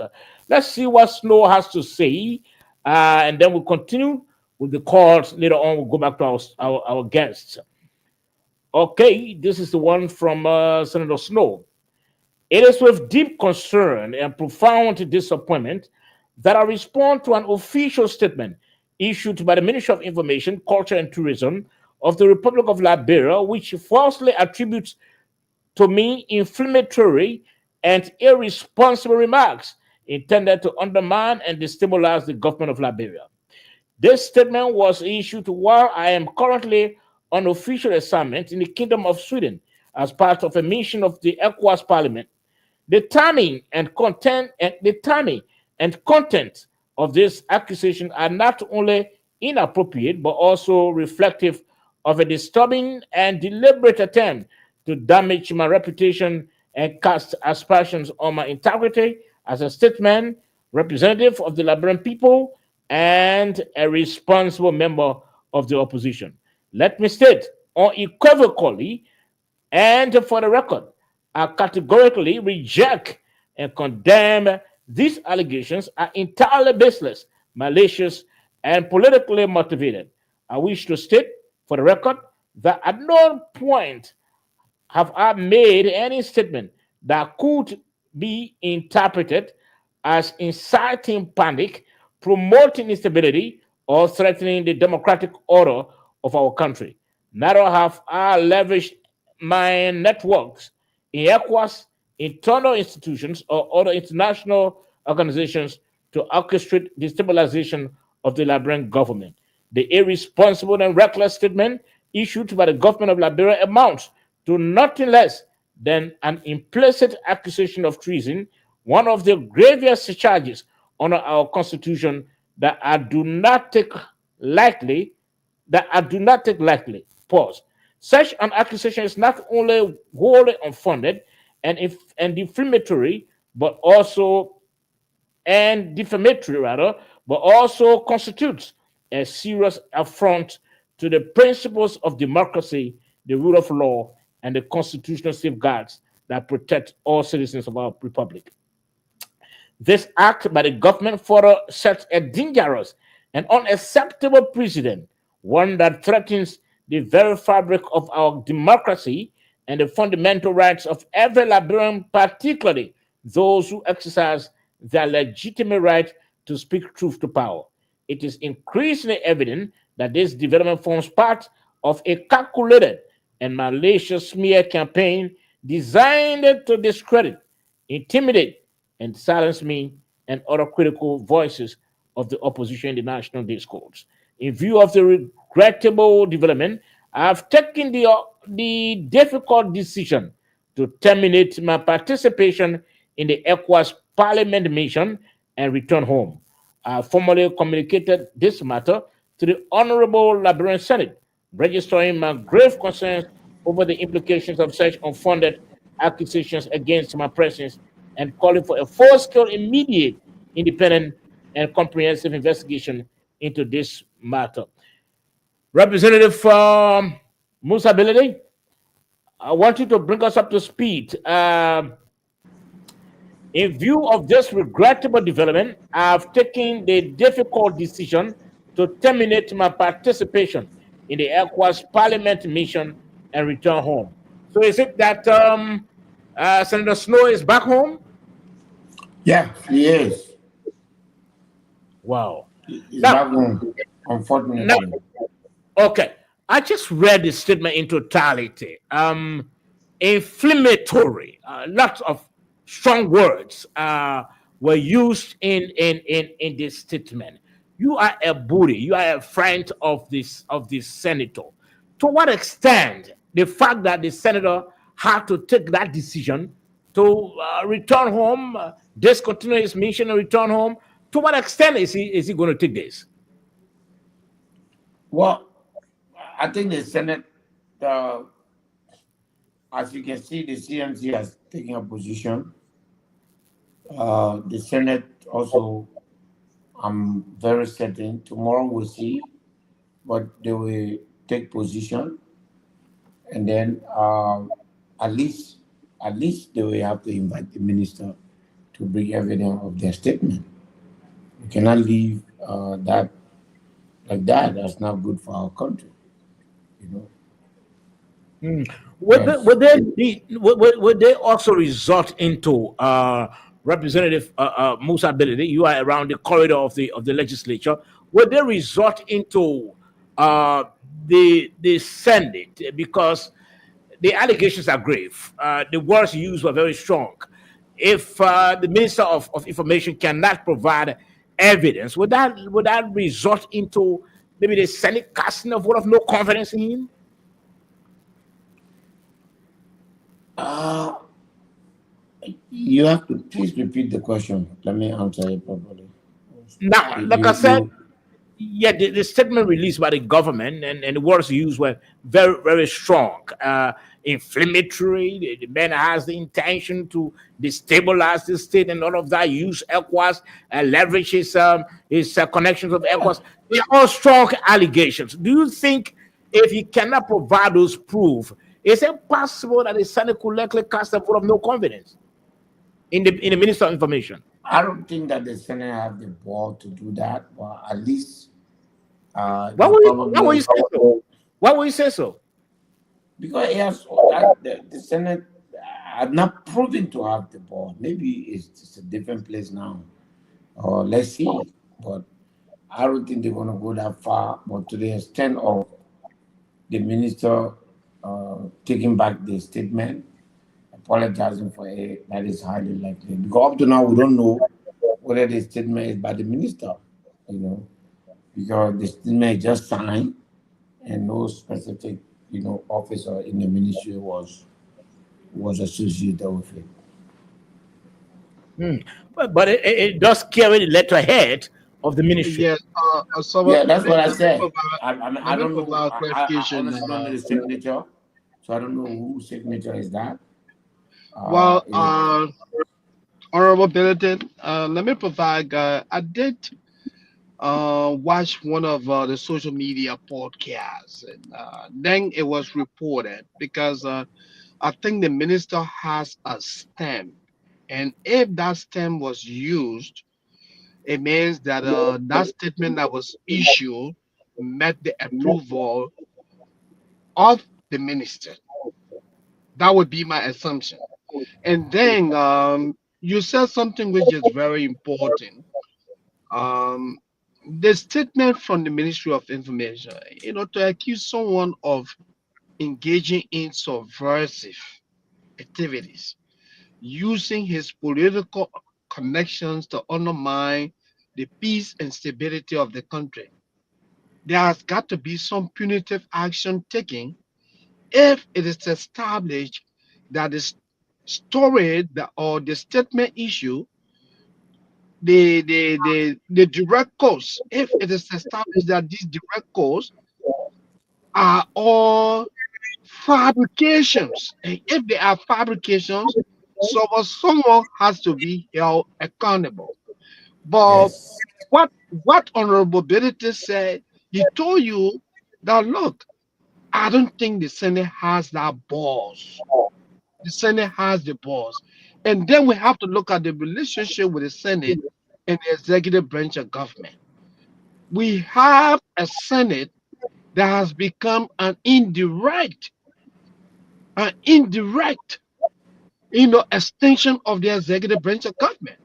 Let's see what Snow has to say, and then we'll continue with the calls. Later on, we'll go back to our guests. Okay, this is the one from Senator Snow. It is with deep concern and profound disappointment that I respond to an official statement issued by the Ministry of Information, Culture and Tourism of the Republic of Liberia, which falsely attributes to me inflammatory and irresponsible remarks intended to undermine and destabilize the government of Liberia. This statement was issued while I am currently on official assignment in the Kingdom of Sweden as part of a mission of the ECOWAS Parliament. The timing and content of this accusation are not only inappropriate but also reflective of a disturbing and deliberate attempt to damage my reputation and cast aspersions on my integrity as a statesman, representative of the Liberian people, and a responsible member of the opposition. Let me state unequivocally and for the record, I categorically reject and condemn these allegations are entirely baseless, malicious, and politically motivated. I wish to state for the record that at no point have I made any statement that could be interpreted as inciting panic, promoting instability, or threatening the democratic order of our country. Neither have I leveraged my networks in ECOWAS, internal institutions, or other international organizations to orchestrate destabilization of the Liberian government. The irresponsible and reckless statement issued by the government of Liberia amounts to nothing less than an implicit accusation of treason, one of the gravest charges under our constitution that I do not take lightly. Pause. Such an accusation is not only wholly unfounded and defamatory, but also constitutes a serious affront to the principles of democracy, the rule of law, and the constitutional safeguards that protect all citizens of our republic. This act by the government further sets a dangerous and unacceptable precedent, one that threatens the very fabric of our democracy and the fundamental rights of every Liberian, particularly those who exercise their legitimate right to speak truth to power. It is increasingly evident that this development forms part of a calculated and malicious smear campaign designed to discredit, intimidate, and silence me and other critical voices of the opposition in the national discourse. In view of the regrettable development, I have taken the difficult decision to terminate my participation in the ECOWAS Parliament mission and return home. I formally communicated this matter to the Honorable Liberian Senate, registering my grave concerns over the implications of such unfounded accusations against my presence and calling for a full-scale, immediate, independent, and comprehensive investigation into this matter. Representative Musa Belede, I want you to bring us up to speed. In view of this regrettable development, I've taken the difficult decision to terminate my participation in the ECOWAS Parliament mission and return home. So is it that Senator Snow is back home? Yeah, he is. Wow. He's back home, unfortunately. Okay. I just read the statement in totality. Inflammatory, lots of strong words were used in this statement. You are a bully. You are a friend of this senator. To what extent the fact that the senator had to take that decision to return home, discontinue his mission and return home? To what extent is he going to take this? Well, I think the Senate, as you can see, the CMC has taken a position. The Senate also, I'm very certain, tomorrow we'll see, but they will take position. And then at least they will have to invite the minister to bring evidence of their statement. We cannot leave that like that. That's not good for our country, you know. Would they also resort into Representative Musa Belede? You are around the corridor of the legislature. Would they resort into the Senate, because the allegations are grave? The words used were very strong. If the Minister of Information cannot provide evidence, would that resort into maybe the Senate casting a vote of no confidence in him? You have to please repeat the question. Let me answer it properly. Now, like I said, yeah, the statement released by the government and the words used were very, very strong. Inflammatory. The man has the intention to destabilize the state and all of that. Use ECOWAS, leverage his connections with ECOWAS. They're all strong allegations. Do you think if he cannot provide those proof, is it possible that the Senate could likely cast a vote of no confidence in the Minister of Information? I don't think that the Senate have the ball to do that, but at least why would you say so? Why would you say so? Because the Senate are not proven to have the ball. Maybe it's a different place now. Or let's see. But I don't think they're going to go that far. But to the extent of the minister taking back the statement, apologizing for it, that is highly likely. Because up to now, we don't know whether the statement is by the minister, you know, because the statement is just signed and no specific, you know, officer in the ministry was associated with it. But it does carry the letterhead of the ministry. Yes, yeah, that's what I said. I don't know. I honestly don't know the signature, so I don't know whose signature is that. Honorable Benedict, let me provide. I did watch one of the social media podcasts, and then it was reported because I think the minister has a stamp, and if that stamp was used, it means that that statement that was issued met the approval of the minister. That would be my assumption. And then you said something which is very important. The statement from the Ministry of Information, you know, to accuse someone of engaging in subversive activities, using his political connections to undermine the peace and stability of the country. There has got to be some punitive action taken if it is established that the story or the statement issue, the direct cause, if it is established that these direct cause are all fabrications, and if they are fabrications, someone has to be held accountable. But what Honorable Benedict said, he told you that look, I don't think the Senate has that balls. The Senate has the balls. And then we have to look at the relationship with the Senate and the executive branch of government. We have a Senate that has become an indirect, extension of the executive branch of government.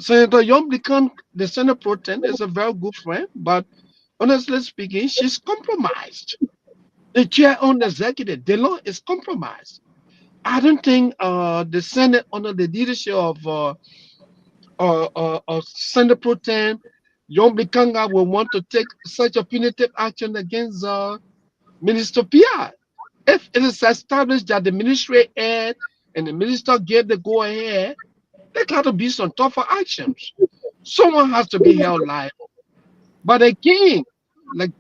Senator Young become the Senate Pro Tem is a very good friend, but honestly speaking, she's compromised. The chair on the executive, the law is compromised. I don't think the Senate under the leadership of Senator Pro Tem Young Bikanga will want to take such a punitive action against Minister Pierre. If it is established that the ministry head and the minister gave the go ahead, there got to be some tougher actions. Someone has to be held liable. But again, like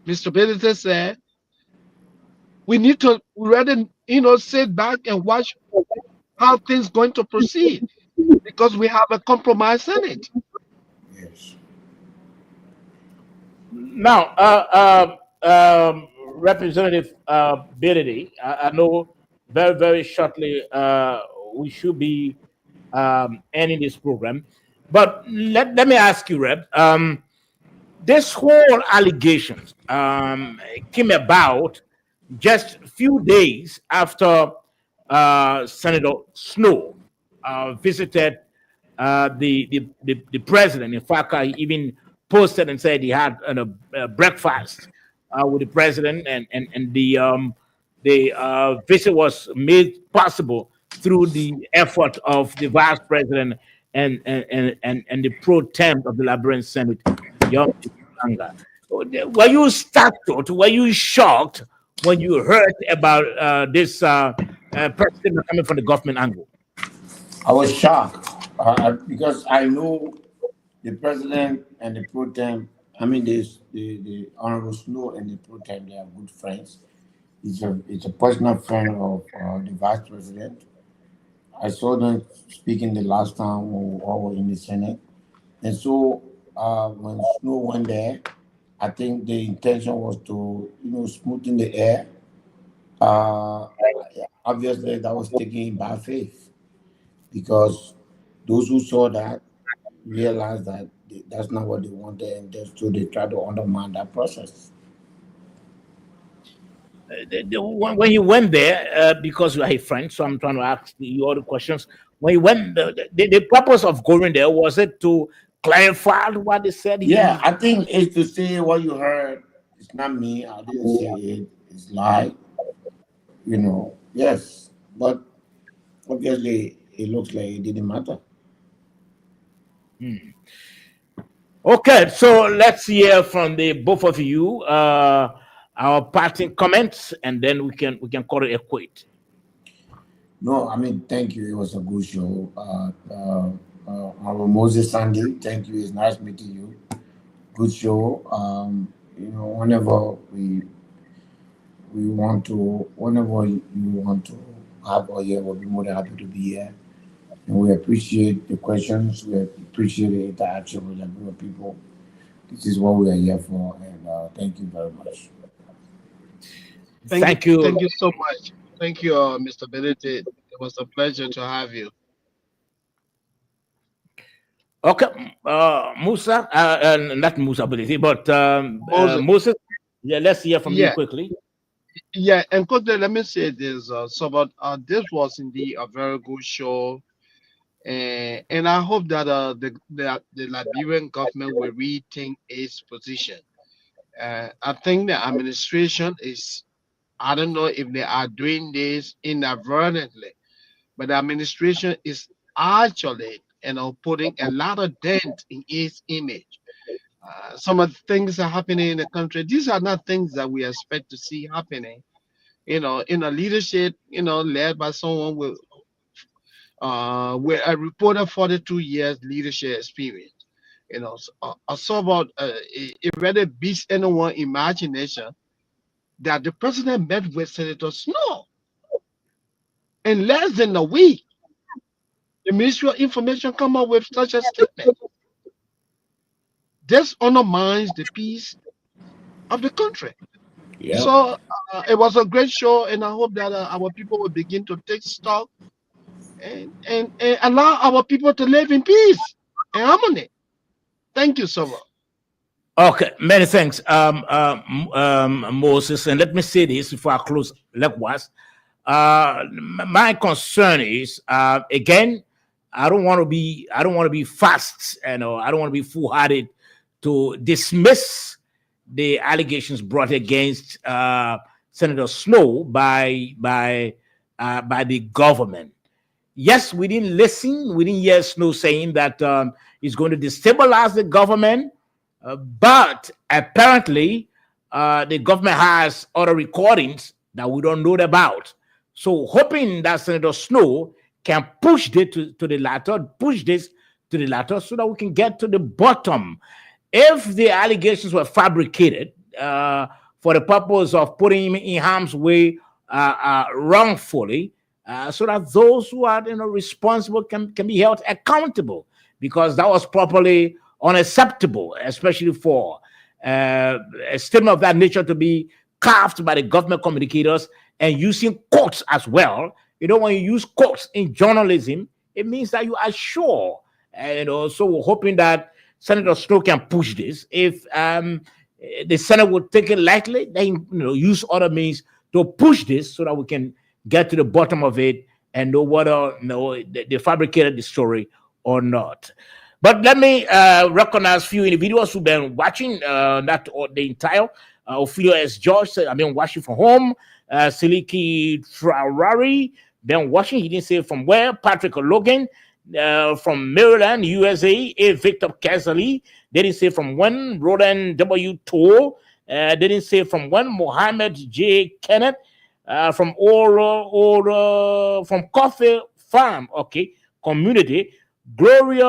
Mr. Benedict said, we need to rather, sit back and watch how things going to proceed because we have a compromise Senate. Now, Representative Billy, I know very, very shortly we should be ending this program. But let me ask you, Rep, this whole allegations came about just a few days after Senator Snow visited the president. In fact, he even posted and said he had a breakfast with the president, and the visit was made possible through the effort of the vice president and the pro tem of the Liberian Senate, Young Bikanga. Were you startled? Were you shocked when you heard about this president coming from the government angle? I was shocked because I know the president and the pro tem. I mean, the Honorable Snow and the pro tem, they are good friends. It's a personal friend of the vice president. I saw them speaking the last time when we all were in the Senate. And so when Snow went there, I think the intention was to, smoothen the air. Obviously, that was taken in bad faith because those who saw that realized that that's not what they wanted, and so they tried to undermine that process. When you went there, because you are a friend, so I'm trying to ask you all the questions. When you went, the purpose of going there, was it to clarify what they said? Yeah, I think it's to say what you heard. It's not me. I didn't say it. It's lie. Yes. But obviously, it looks like it didn't matter. Okay, so let's hear from the both of you our parting comments, and then we can call it a quit. No, I mean, thank you. It was a good show. Our Moses Sandy, thank you. It's nice meeting you. Good show. Whenever whenever you want to have or here, we'll be more than happy to be here. And we appreciate the questions. We appreciate the interaction with the group of people. This is what we are here for, and thank you very much. Thank you. Thank you so much. Thank you, Mr. Benedict. It was a pleasure to have you. Okay, Musa, not Musa Ability, but Moses. Yeah, let's hear from you quickly. Yeah, and quickly, let me say this. This was indeed a very good show. And I hope that the Liberian government will rethink its position. I think the administration is, I don't know if they are doing this inadvertently, but the administration is actually, putting a lot of dent in its image. Some of the things are happening in the country. These are not things that we expect to see happening, in a leadership, led by someone with a reporter 42 years leadership experience. It really beats anyone's imagination that the president met with Senator Snow in less than a week. The Ministry of Information come up with such a statement. This undermines the peace of the country. Yeah. So it was a great show, and I hope that our people will begin to take stock and allow our people to live in peace and harmony. Thank you so much. Okay, many thanks, Moses. And let me say this before I close. Likewise, my concern is again, I don't want to be fast, and I don't want to be foolhardy to dismiss the allegations brought against Senator Snowe by the government. Yes, we didn't listen. We didn't hear Snowe saying that he's going to destabilize the government. But apparently, the government has other recordings that we don't know about. So, hoping that Senator Snowe can push this to the latter, so that we can get to the bottom. If the allegations were fabricated for the purpose of putting him in harm's way wrongfully, so that those who are responsible can be held accountable, because that was properly unacceptable, especially for a statement of that nature to be carved by the government communicators and using quotes as well. When you use quotes in journalism, it means that you are sure. And also, we're hoping that Senator Snowe can push this. If the Senate would take it lightly, then use other means to push this so that we can get to the bottom of it and know whether they fabricated the story or not. But let me recognize a few individuals who've been watching, not the entire. Ophelio S. George said, I've been watching from home. Siliki Traorari, been watching. He didn't say from where. Patrick Logan from Maryland, USA. A. Victor Kazali, they didn't say from when. Roland W. Toll, they didn't say from when. Mohammed J. Kenneth from from Coffee Farm, community. Gloria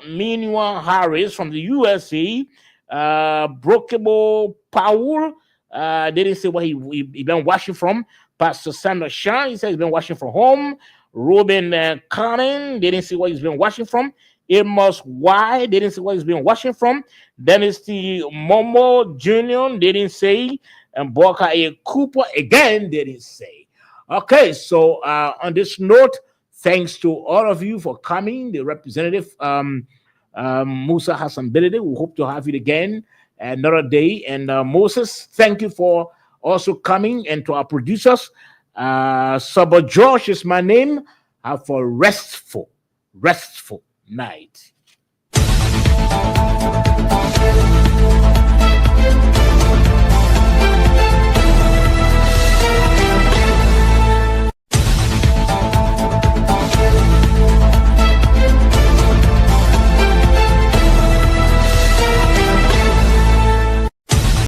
Minua Harris from the USA, Brokebo Powell, they didn't say where he been watching from. Pastor Sandra Shah, he said he's been watching from home. Ruben Carmen, they didn't say where he's been watching from. Amos Y, they didn't say where he's been watching from. Dennis T. Momo Jr., they didn't say. And Boka A. Cooper, again, they didn't say. Okay, so on this note, thanks to all of you for coming. The representative, Musa Hassan Bilede, we hope to have you again another day. And Moses, thank you for also coming. And to our producers, Saba Josh is my name. Have a restful night.